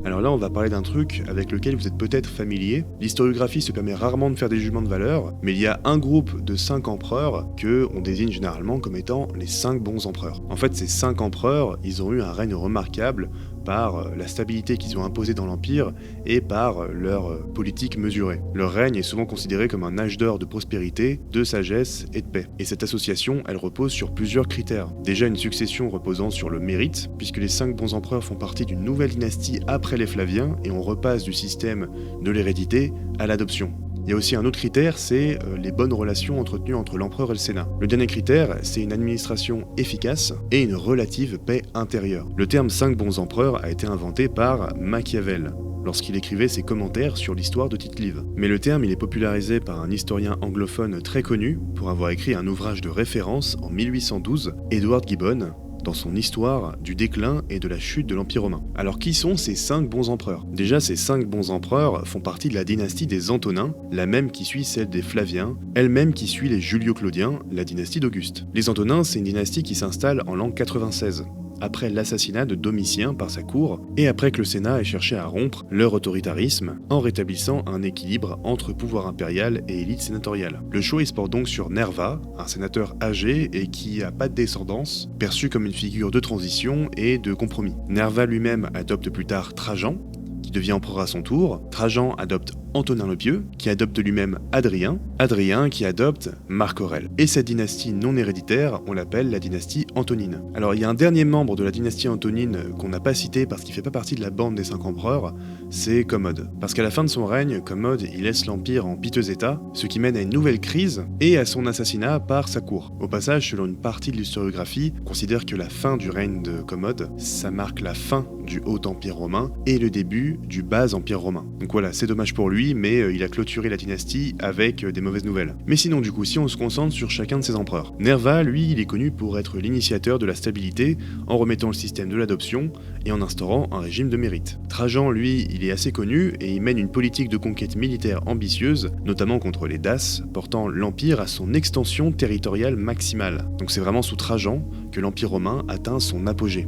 Alors là, on va parler d'un truc avec lequel vous êtes peut-être familier. L'historiographie se permet rarement de faire des jugements de valeur, mais il y a un groupe de 5 empereurs que on désigne généralement comme étant les 5 bons empereurs. En fait, ces 5 empereurs, ils ont eu un règne remarquable par la stabilité qu'ils ont imposée dans l'Empire et par leur politique mesurée. Leur règne est souvent considéré comme un âge d'or de prospérité, de sagesse et de paix. Et cette association, elle repose sur plusieurs critères. Déjà une succession reposant sur le mérite, puisque les 5 bons empereurs font partie d'une nouvelle dynastie après les Flaviens et on repasse du système de l'hérédité à l'adoption. Il y a aussi un autre critère, c'est les bonnes relations entretenues entre l'empereur et le Sénat. Le dernier critère, c'est une administration efficace et une relative paix intérieure. Le terme 5 bons empereurs a été inventé par Machiavel, lorsqu'il écrivait ses commentaires sur l'histoire de Tite-Live. Mais le terme, il est popularisé par un historien anglophone très connu pour avoir écrit un ouvrage de référence en 1812, Edward Gibbon, dans son histoire du déclin et de la chute de l'Empire romain. Alors qui sont ces 5 bons empereurs? Déjà, ces 5 bons empereurs font partie de la dynastie des Antonins, la même qui suit celle des Flaviens, elle-même qui suit les Julio-Claudiens, la dynastie d'Auguste. Les Antonins, c'est une dynastie qui s'installe en l'an 96. Après l'assassinat de Domitien par sa cour, et après que le Sénat ait cherché à rompre leur autoritarisme en rétablissant un équilibre entre pouvoir impérial et élite sénatoriale. Le choix il se porte donc sur Nerva, un sénateur âgé et qui n'a pas de descendance, perçu comme une figure de transition et de compromis. Nerva lui-même adopte plus tard Trajan, qui devient empereur à son tour. Trajan adopte Antonin le Pieux, qui adopte lui-même Adrien, Adrien qui adopte Marc Aurèle. Et cette dynastie non héréditaire, on l'appelle la dynastie antonine. Alors il y a un dernier membre de la dynastie antonine qu'on n'a pas cité parce qu'il fait pas partie de la bande des 5 empereurs, c'est Commode. Parce qu'à la fin de son règne, Commode il laisse l'empire en piteux état, ce qui mène à une nouvelle crise et à son assassinat par sa cour. Au passage, selon une partie de l'historiographie, on considère que la fin du règne de Commode, ça marque la fin du Haut Empire romain et le début du Bas Empire romain. Donc voilà, c'est dommage pour lui, mais il a clôturé la dynastie avec des mauvaises nouvelles. Mais sinon du coup, si on se concentre sur chacun de ses empereurs. Nerva, lui, il est connu pour être l'initiateur de la stabilité en remettant le système de l'adoption et en instaurant un régime de mérite. Trajan, lui, il est assez connu et il mène une politique de conquête militaire ambitieuse, notamment contre les Daces, portant l'empire à son extension territoriale maximale. Donc c'est vraiment sous Trajan que l'empire romain atteint son apogée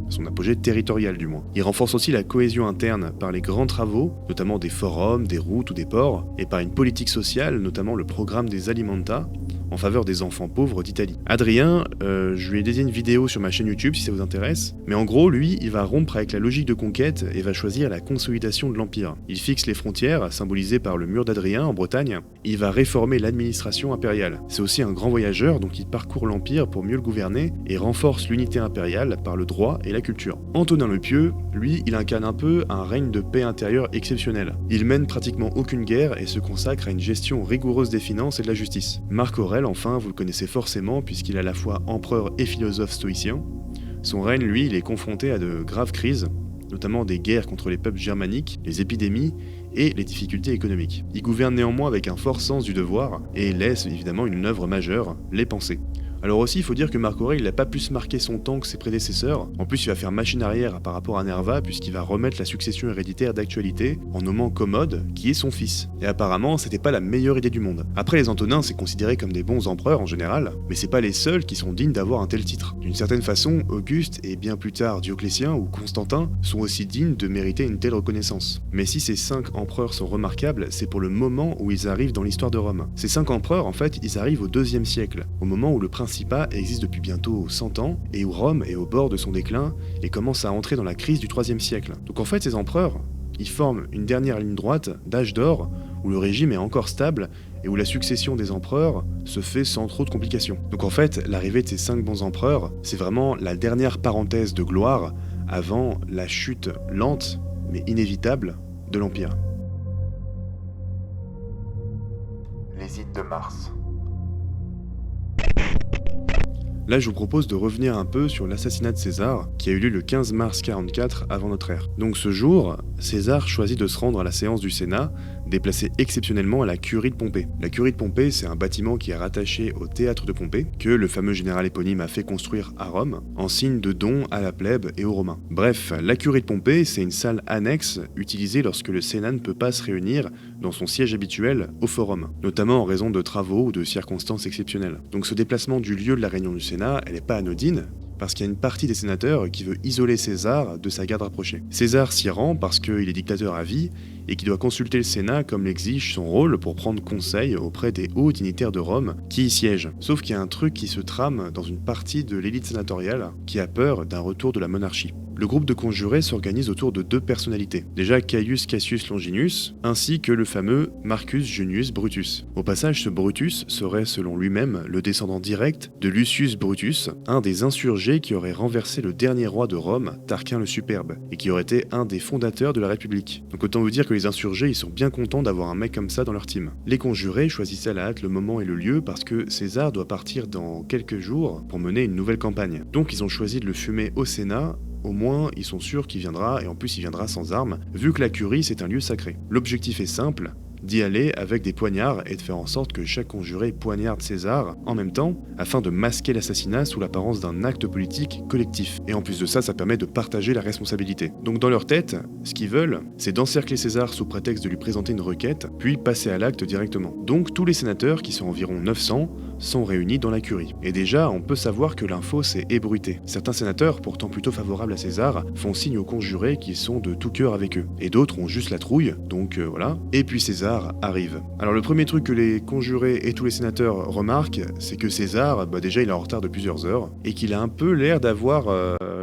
territorial du moins. Il renforce aussi la cohésion interne par les grands travaux, notamment des forums, des routes ou des ports, et par une politique sociale, notamment le programme des Alimenta, en faveur des enfants pauvres d'Italie. Adrien, je lui ai dédié une vidéo sur ma chaîne YouTube si ça vous intéresse, mais en gros, lui, il va rompre avec la logique de conquête et va choisir la consolidation de l'Empire. Il fixe les frontières, symbolisées par le mur d'Adrien en Bretagne, et il va réformer l'administration impériale. C'est aussi un grand voyageur, donc il parcourt l'Empire pour mieux le gouverner et renforce l'unité impériale par le droit et la culture. Antonin le Pieux, lui, il incarne un peu un règne de paix intérieure exceptionnel. Il mène pratiquement aucune guerre et se consacre à une gestion rigoureuse des finances et de la justice. Marc Aurèle, enfin, vous le connaissez forcément puisqu'il est à la fois empereur et philosophe stoïcien. Son règne, lui, il est confronté à de graves crises, notamment des guerres contre les peuples germaniques, les épidémies et les difficultés économiques. Il gouverne néanmoins avec un fort sens du devoir et laisse évidemment une œuvre majeure, les pensées. Alors aussi, il faut dire que Marc Aurèle, il n'a pas plus marqué son temps que ses prédécesseurs. En plus, il va faire machine arrière par rapport à Nerva, puisqu'il va remettre la succession héréditaire d'actualité en nommant Commode, qui est son fils. Et apparemment, c'était pas la meilleure idée du monde. Après, les Antonins, c'est considéré comme des bons empereurs en général, mais c'est pas les seuls qui sont dignes d'avoir un tel titre. D'une certaine façon, Auguste et bien plus tard Dioclétien ou Constantin sont aussi dignes de mériter une telle reconnaissance. Mais si ces 5 empereurs sont remarquables, c'est pour le moment où ils arrivent dans l'histoire de Rome. Ces 5 empereurs, en fait, ils arrivent au 2e siècle, au moment où le Principat existe depuis bientôt 100 ans et où Rome est au bord de son déclin et commence à entrer dans la crise du 3e siècle. Donc en fait, ces empereurs, ils forment une dernière ligne droite d'âge d'or où le régime est encore stable et où la succession des empereurs se fait sans trop de complications. Donc en fait, l'arrivée de ces 5 bons empereurs, c'est vraiment la dernière parenthèse de gloire avant la chute lente mais inévitable de l'Empire. Les Ides de Mars. Là, je vous propose de revenir un peu sur l'assassinat de César, qui a eu lieu le 15 mars 44 avant notre ère. Donc ce jour, César choisit de se rendre à la séance du Sénat, déplacé exceptionnellement à la Curie de Pompée. La Curie de Pompée, c'est un bâtiment qui est rattaché au théâtre de Pompée, que le fameux général éponyme a fait construire à Rome, en signe de don à la plèbe et aux Romains. Bref, la Curie de Pompée, c'est une salle annexe utilisée lorsque le Sénat ne peut pas se réunir dans son siège habituel au Forum, notamment en raison de travaux ou de circonstances exceptionnelles. Donc ce déplacement du lieu de la réunion du Sénat, elle n'est pas anodine, parce qu'il y a une partie des sénateurs qui veut isoler César de sa garde rapprochée. César s'y rend parce qu'il est dictateur à vie et qu'il doit consulter le Sénat comme l'exige son rôle pour prendre conseil auprès des hauts dignitaires de Rome qui y siègent. Sauf qu'il y a un truc qui se trame dans une partie de l'élite sénatoriale qui a peur d'un retour de la monarchie. Le groupe de conjurés s'organise autour de deux personnalités. Déjà Caius Cassius Longinus, ainsi que le fameux Marcus Junius Brutus. Au passage, ce Brutus serait selon lui-même le descendant direct de Lucius Brutus, un des insurgés qui aurait renversé le dernier roi de Rome, Tarquin le Superbe, et qui aurait été un des fondateurs de la République. Donc autant vous dire que les insurgés ils sont bien contents d'avoir un mec comme ça dans leur team. Les conjurés choisissaient à la hâte le moment et le lieu parce que César doit partir dans quelques jours pour mener une nouvelle campagne. Donc ils ont choisi de le fumer au Sénat. Au moins, ils sont sûrs qu'il viendra, et en plus il viendra sans armes, vu que la curie c'est un lieu sacré. L'objectif est simple, d'y aller avec des poignards et de faire en sorte que chaque conjuré poignarde César en même temps, afin de masquer l'assassinat sous l'apparence d'un acte politique collectif. Et en plus de ça, ça permet de partager la responsabilité. Donc dans leur tête, ce qu'ils veulent, c'est d'encercler César sous prétexte de lui présenter une requête, puis passer à l'acte directement. Donc tous les sénateurs, qui sont environ 900, sont réunis dans la curie. Et déjà, on peut savoir que l'info s'est ébruitée. Certains sénateurs, pourtant plutôt favorables à César, font signe aux conjurés qu'ils sont de tout cœur avec eux. Et d'autres ont juste la trouille, donc voilà. Et puis César arrive. Alors le premier truc que les conjurés et tous les sénateurs remarquent, c'est que César, déjà il est en retard de plusieurs heures, et qu'il a un peu l'air d'avoir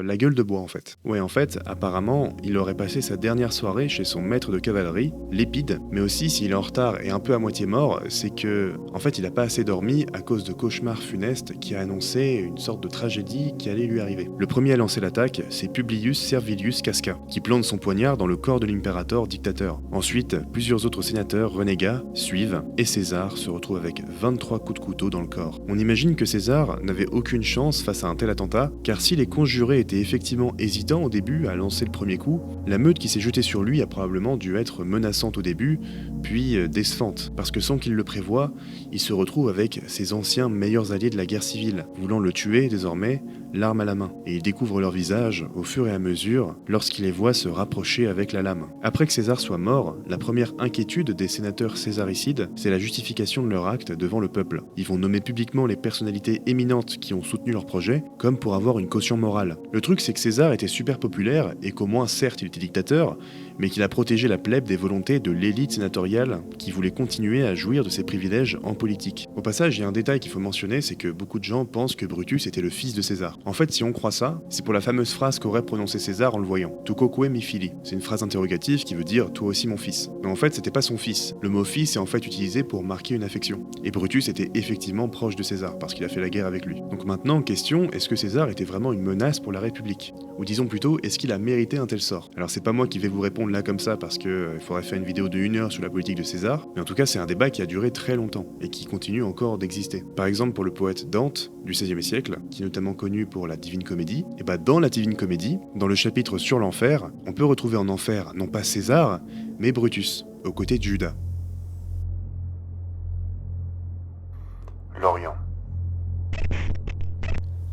la gueule de bois en fait. Ouais, en fait, apparemment, il aurait passé sa dernière soirée chez son maître de cavalerie, Lépide, mais aussi s'il est en retard et un peu à moitié mort, c'est que, en fait, il a pas assez dormi à cause de cauchemars funestes qui a annoncé une sorte de tragédie qui allait lui arriver. Le premier à lancer l'attaque, c'est Publius Servilius Casca, qui plante son poignard dans le corps de l'impérator dictateur. Ensuite, plusieurs autres sénateurs renégats suivent, et César se retrouve avec 23 coups de couteau dans le corps. On imagine que César n'avait aucune chance face à un tel attentat, car si les conjurés étaient effectivement hésitants au début à lancer le premier coup, la meute qui s'est jetée sur lui a probablement dû être menaçante au début, puis décevante, parce que sans qu'il le prévoie, il se retrouve avec ses anciens meilleurs alliés de la guerre civile, voulant le tuer désormais, l'arme à la main, et il découvre leur visage au fur et à mesure lorsqu'il les voit se rapprocher avec la lame. Après que César soit mort, la première inquiétude des sénateurs césaricides, c'est la justification de leur acte devant le peuple. Ils vont nommer publiquement les personnalités éminentes qui ont soutenu leur projet, comme pour avoir une caution morale. Le truc c'est que César était super populaire et qu'au moins certes il était dictateur, mais qu'il a protégé la plèbe des volontés de l'élite sénatoriale qui voulait continuer à jouir de ses privilèges en politique. Au passage, il y a un détail qu'il faut mentionner, c'est que beaucoup de gens pensent que Brutus était le fils de César. En fait, si on croit ça, c'est pour la fameuse phrase qu'aurait prononcée César en le voyant. Tu quoque mi fili. C'est une phrase interrogative qui veut dire toi aussi mon fils. Mais en fait, c'était pas son fils. Le mot fils est en fait utilisé pour marquer une affection. Et Brutus était effectivement proche de César parce qu'il a fait la guerre avec lui. Donc maintenant, question, est-ce que César était vraiment une menace pour la République? Ou disons plutôt, est-ce qu'il a mérité un tel sort? Alors c'est pas moi qui vais vous répondre là comme ça parce que il faudrait faire une vidéo de 1 heure sur la politique de César, mais en tout cas c'est un débat qui a duré très longtemps et qui continue encore d'exister. Par exemple pour le poète Dante du XVIe siècle, qui est notamment connu pour la Divine Comédie, et dans la Divine Comédie, dans le chapitre sur l'enfer, on peut retrouver en enfer non pas César, mais Brutus, aux côtés de Judas. L'Orient.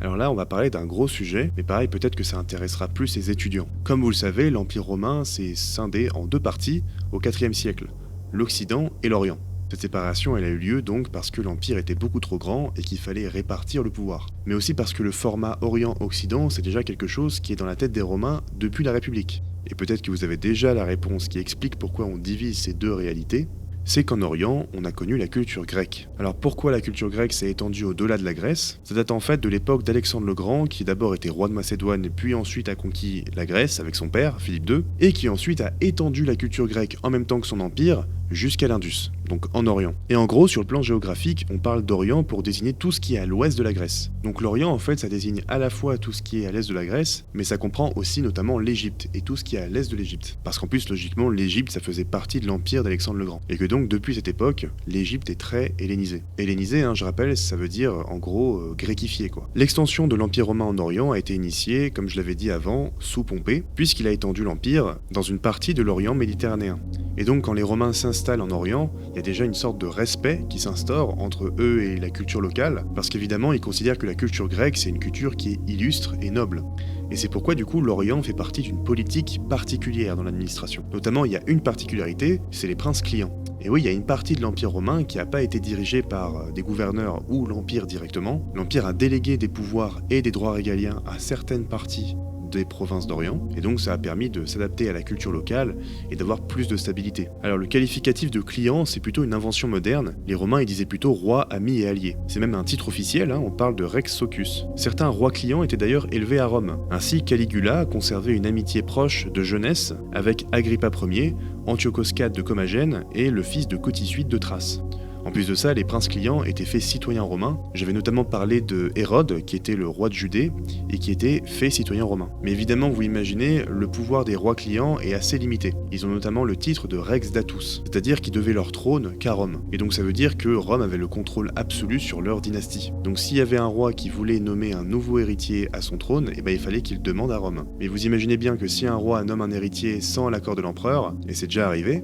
Alors là, on va parler d'un gros sujet, mais pareil, peut-être que ça intéressera plus les étudiants. Comme vous le savez, l'Empire romain s'est scindé en deux parties au IVe siècle, l'Occident et l'Orient. Cette séparation, elle a eu lieu donc parce que l'Empire était beaucoup trop grand et qu'il fallait répartir le pouvoir. Mais aussi parce que le format Orient-Occident, c'est déjà quelque chose qui est dans la tête des Romains depuis la République. Et peut-être que vous avez déjà la réponse qui explique pourquoi on divise ces deux réalités. C'est qu'en Orient, on a connu la culture grecque. Alors pourquoi la culture grecque s'est étendue au-delà de la Grèce? Ça date en fait de l'époque d'Alexandre le Grand, qui d'abord était roi de Macédoine, puis ensuite a conquis la Grèce avec son père, Philippe II, et qui ensuite a étendu la culture grecque en même temps que son empire, jusqu'à l'Indus, donc en Orient. Et en gros, sur le plan géographique, on parle d'Orient pour désigner tout ce qui est à l'ouest de la Grèce. Donc l'Orient, en fait, ça désigne à la fois tout ce qui est à l'est de la Grèce, mais ça comprend aussi notamment l'Égypte, et tout ce qui est à l'est de l'Égypte. Parce qu'en plus, logiquement, l'Égypte, ça faisait partie de l'empire d'Alexandre le Grand. Et que donc, depuis cette époque, l'Égypte est très hellénisée. Hellénisée, je rappelle, ça veut dire, en gros, gréquifié, quoi. L'extension de l'Empire romain en Orient a été initiée, comme je l'avais dit avant, sous Pompée, puisqu'il a étendu l'Empire dans une partie de l'Orient méditerranéen. Et donc, quand les Romains s'installent en Orient, il y a déjà une sorte de respect qui s'instaure entre eux et la culture locale, parce qu'évidemment, ils considèrent que la culture grecque, c'est une culture qui est illustre et noble. Et c'est pourquoi, du coup, l'Orient fait partie d'une politique particulière dans l'administration. Notamment, il y a une particularité, c'est les princes clients. Et oui, il y a une partie de l'Empire romain qui n'a pas été dirigée par des gouverneurs ou l'Empire directement. L'Empire a délégué des pouvoirs et des droits régaliens à certaines parties des provinces d'Orient, et donc ça a permis de s'adapter à la culture locale et d'avoir plus de stabilité. Alors le qualificatif de client, c'est plutôt une invention moderne. Les Romains ils disaient plutôt roi, ami et allié. C'est même un titre officiel, on parle de rex socius. Certains rois clients étaient d'ailleurs élevés à Rome. Ainsi, Caligula conservait une amitié proche de jeunesse avec Agrippa Ier, Antiochos IV de Commagène et le fils de Cotisuite de Thrace. En plus de ça, les princes clients étaient faits citoyens romains. J'avais notamment parlé de Hérode, qui était le roi de Judée, et qui était fait citoyen romain. Mais évidemment, vous imaginez, le pouvoir des rois clients est assez limité. Ils ont notamment le titre de Rex Datus, c'est-à-dire qu'ils devaient leur trône qu'à Rome. Et donc ça veut dire que Rome avait le contrôle absolu sur leur dynastie. Donc s'il y avait un roi qui voulait nommer un nouveau héritier à son trône, il fallait qu'il demande à Rome. Mais vous imaginez bien que si un roi nomme un héritier sans l'accord de l'empereur, et c'est déjà arrivé,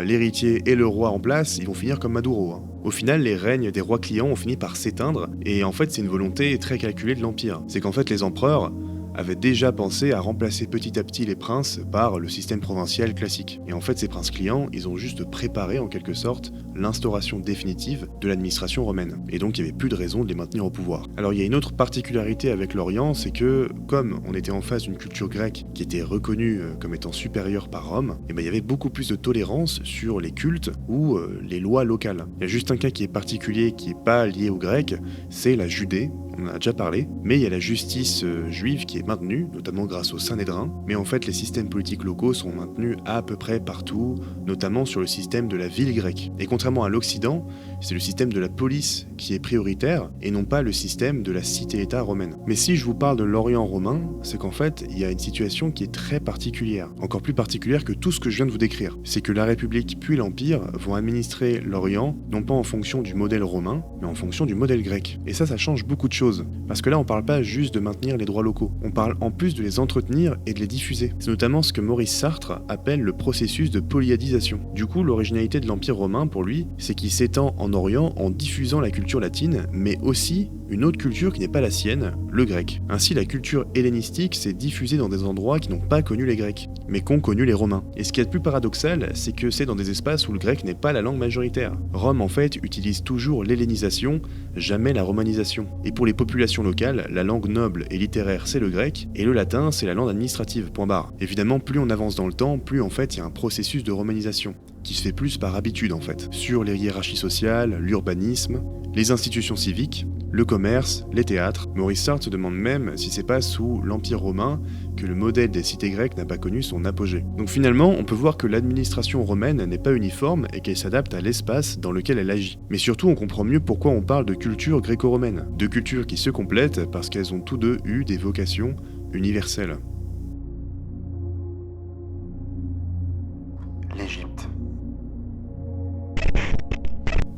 l'héritier et le roi en place, ils vont finir comme Maduro. Au final, les règnes des rois clients ont fini par s'éteindre, et en fait c'est une volonté très calculée de l'Empire. C'est qu'en fait les empereurs avaient déjà pensé à remplacer petit à petit les princes par le système provincial classique. Et en fait ces princes clients, ils ont juste préparé en quelque sorte l'instauration définitive de l'administration romaine. Et donc il n'y avait plus de raison de les maintenir au pouvoir. Alors il y a une autre particularité avec l'Orient, c'est que comme on était en face d'une culture grecque qui était reconnue comme étant supérieure par Rome, il y avait beaucoup plus de tolérance sur les cultes ou les lois locales. Il y a juste un cas qui est particulier, qui n'est pas lié aux Grecs, c'est la Judée. On en a déjà parlé, mais il y a la justice juive qui est maintenue, notamment grâce au Sanhédrin, mais en fait les systèmes politiques locaux sont maintenus à peu près partout, notamment sur le système de la ville grecque. Et contrairement à l'Occident, c'est le système de la police qui est prioritaire, et non pas le système de la cité-État romaine. Mais si je vous parle de l'Orient romain, c'est qu'en fait, il y a une situation qui est très particulière, encore plus particulière que tout ce que je viens de vous décrire. C'est que la République puis l'Empire vont administrer l'Orient, non pas en fonction du modèle romain, mais en fonction du modèle grec. Et ça change beaucoup de choses. Parce que là, on parle pas juste de maintenir les droits locaux, on parle en plus de les entretenir et de les diffuser. C'est notamment ce que Maurice Sartre appelle le processus de polyadisation. Du coup, l'originalité de l'Empire romain, pour lui, c'est qu'il s'étend en Orient en diffusant la culture latine, mais aussi une autre culture qui n'est pas la sienne, le grec. Ainsi, la culture hellénistique s'est diffusée dans des endroits qui n'ont pas connu les Grecs, mais qu'ont connu les Romains. Et ce qui est le plus paradoxal, c'est que c'est dans des espaces où le grec n'est pas la langue majoritaire. Rome, en fait, utilise toujours l'hellénisation, jamais la romanisation. Et pour les populations locales, la langue noble et littéraire, c'est le grec, et le latin, c'est la langue administrative, point barre. Évidemment, plus on avance dans le temps, plus en fait, il y a un processus de romanisation, qui se fait plus par habitude en fait, sur les hiérarchies sociales, l'urbanisme, les institutions civiques, le commerce, les théâtres. Maurice Sartre se demande même si c'est pas sous l'Empire romain que le modèle des cités grecques n'a pas connu son apogée. Donc finalement, on peut voir que l'administration romaine n'est pas uniforme et qu'elle s'adapte à l'espace dans lequel elle agit. Mais surtout, on comprend mieux pourquoi on parle de culture gréco-romaine, de cultures qui se complètent parce qu'elles ont tous deux eu des vocations universelles. L'Égypte.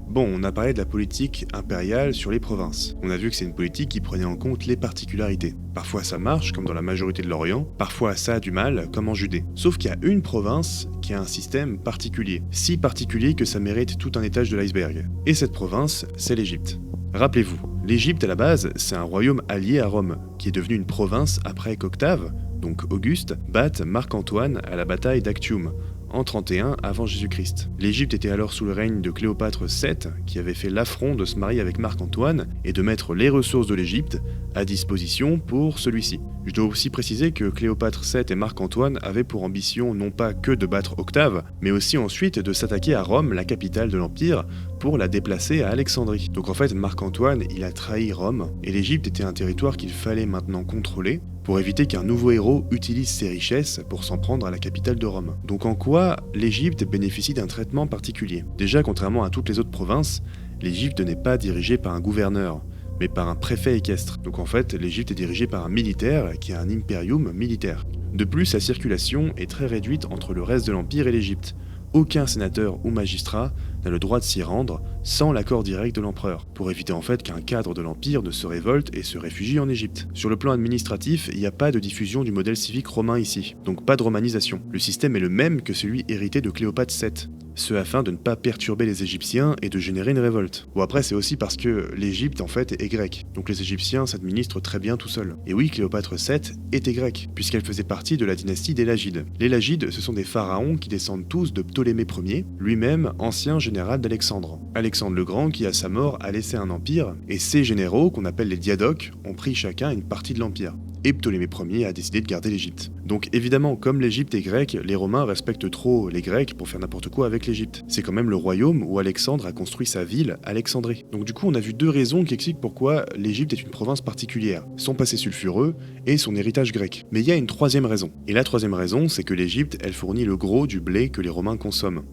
Bon, on a parlé de la politique impériale sur les provinces. On a vu que c'est une politique qui prenait en compte les particularités. Parfois ça marche, comme dans la majorité de l'Orient, parfois ça a du mal, comme en Judée. Sauf qu'il y a une province qui a un système particulier. Si particulier que ça mérite tout un étage de l'iceberg. Et cette province, c'est l'Égypte. Rappelez-vous, l'Égypte à la base, c'est un royaume allié à Rome, qui est devenu une province après qu'Octave, donc Auguste, batte Marc-Antoine à la bataille d'Actium, en 31 avant Jésus-Christ. L'Égypte était alors sous le règne de Cléopâtre VII, qui avait fait l'affront de se marier avec Marc-Antoine et de mettre les ressources de l'Égypte à disposition pour celui-ci. Je dois aussi préciser que Cléopâtre VII et Marc-Antoine avaient pour ambition non pas que de battre Octave, mais aussi ensuite de s'attaquer à Rome, la capitale de l'Empire, pour la déplacer à Alexandrie. Donc en fait, Marc-Antoine, il a trahi Rome, et l'Égypte était un territoire qu'il fallait maintenant contrôler, pour éviter qu'un nouveau héros utilise ses richesses pour s'en prendre à la capitale de Rome. Donc en quoi l'Égypte bénéficie d'un traitement particulier? Déjà, contrairement à toutes les autres provinces, l'Égypte n'est pas dirigée par un gouverneur, mais par un préfet équestre. Donc en fait, l'Égypte est dirigée par un militaire qui a un impérium militaire. De plus, sa circulation est très réduite entre le reste de l'Empire et l'Égypte. Aucun sénateur ou magistrat n'a le droit de s'y rendre sans l'accord direct de l'empereur, pour éviter en fait qu'un cadre de l'Empire ne se révolte et se réfugie en Égypte. Sur le plan administratif, il n'y a pas de diffusion du modèle civique romain ici, donc pas de romanisation. Le système est le même que celui hérité de Cléopâtre VII. ce afin de ne pas perturber les Égyptiens et de générer une révolte. Bon après c'est aussi parce que l'Égypte en fait est grecque, donc les Égyptiens s'administrent très bien tout seuls. Et oui, Cléopâtre VII était grecque, puisqu'elle faisait partie de la dynastie des Lagides. Les Lagides, ce sont des pharaons qui descendent tous de Ptolémée Ier, lui-même ancien général d'Alexandre. Alexandre le Grand qui à sa mort a laissé un empire, et ces généraux, qu'on appelle les diadoques, ont pris chacun une partie de l'empire. Et Ptolémée Ier a décidé de garder l'Égypte. Donc évidemment, comme l'Égypte est grecque, les Romains respectent trop les Grecs pour faire n'importe quoi avec l'Égypte. C'est quand même le royaume où Alexandre a construit sa ville, Alexandrie. Donc du coup, on a vu deux raisons qui expliquent pourquoi l'Égypte est une province particulière, son passé sulfureux et son héritage grec. Mais il y a une troisième raison. Et la troisième raison, c'est que l'Égypte, elle fournit le gros du blé que les Romains consomment.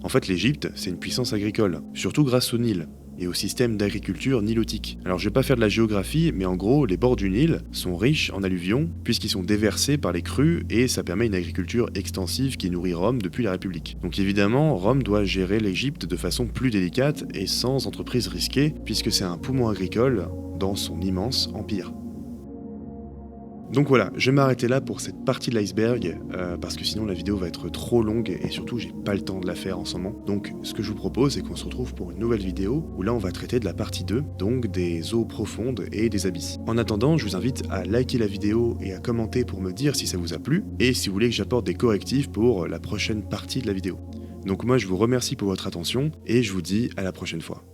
En fait, l'Égypte, c'est une puissance agricole, surtout grâce au Nil et au système d'agriculture nilotique. Alors je vais pas faire de la géographie, mais en gros, les bords du Nil sont riches en alluvions, puisqu'ils sont déversés par les crues, et ça permet une agriculture extensive qui nourrit Rome depuis la République. Donc évidemment, Rome doit gérer l'Égypte de façon plus délicate et sans entreprise risquée, puisque c'est un poumon agricole dans son immense empire. Donc voilà, je vais m'arrêter là pour cette partie de l'iceberg, parce que sinon la vidéo va être trop longue et surtout j'ai pas le temps de la faire en ce moment. Donc ce que je vous propose, c'est qu'on se retrouve pour une nouvelle vidéo où là on va traiter de la partie 2, donc des eaux profondes et des abysses. En attendant, je vous invite à liker la vidéo et à commenter pour me dire si ça vous a plu, et si vous voulez que j'apporte des correctifs pour la prochaine partie de la vidéo. Donc moi je vous remercie pour votre attention et je vous dis à la prochaine fois.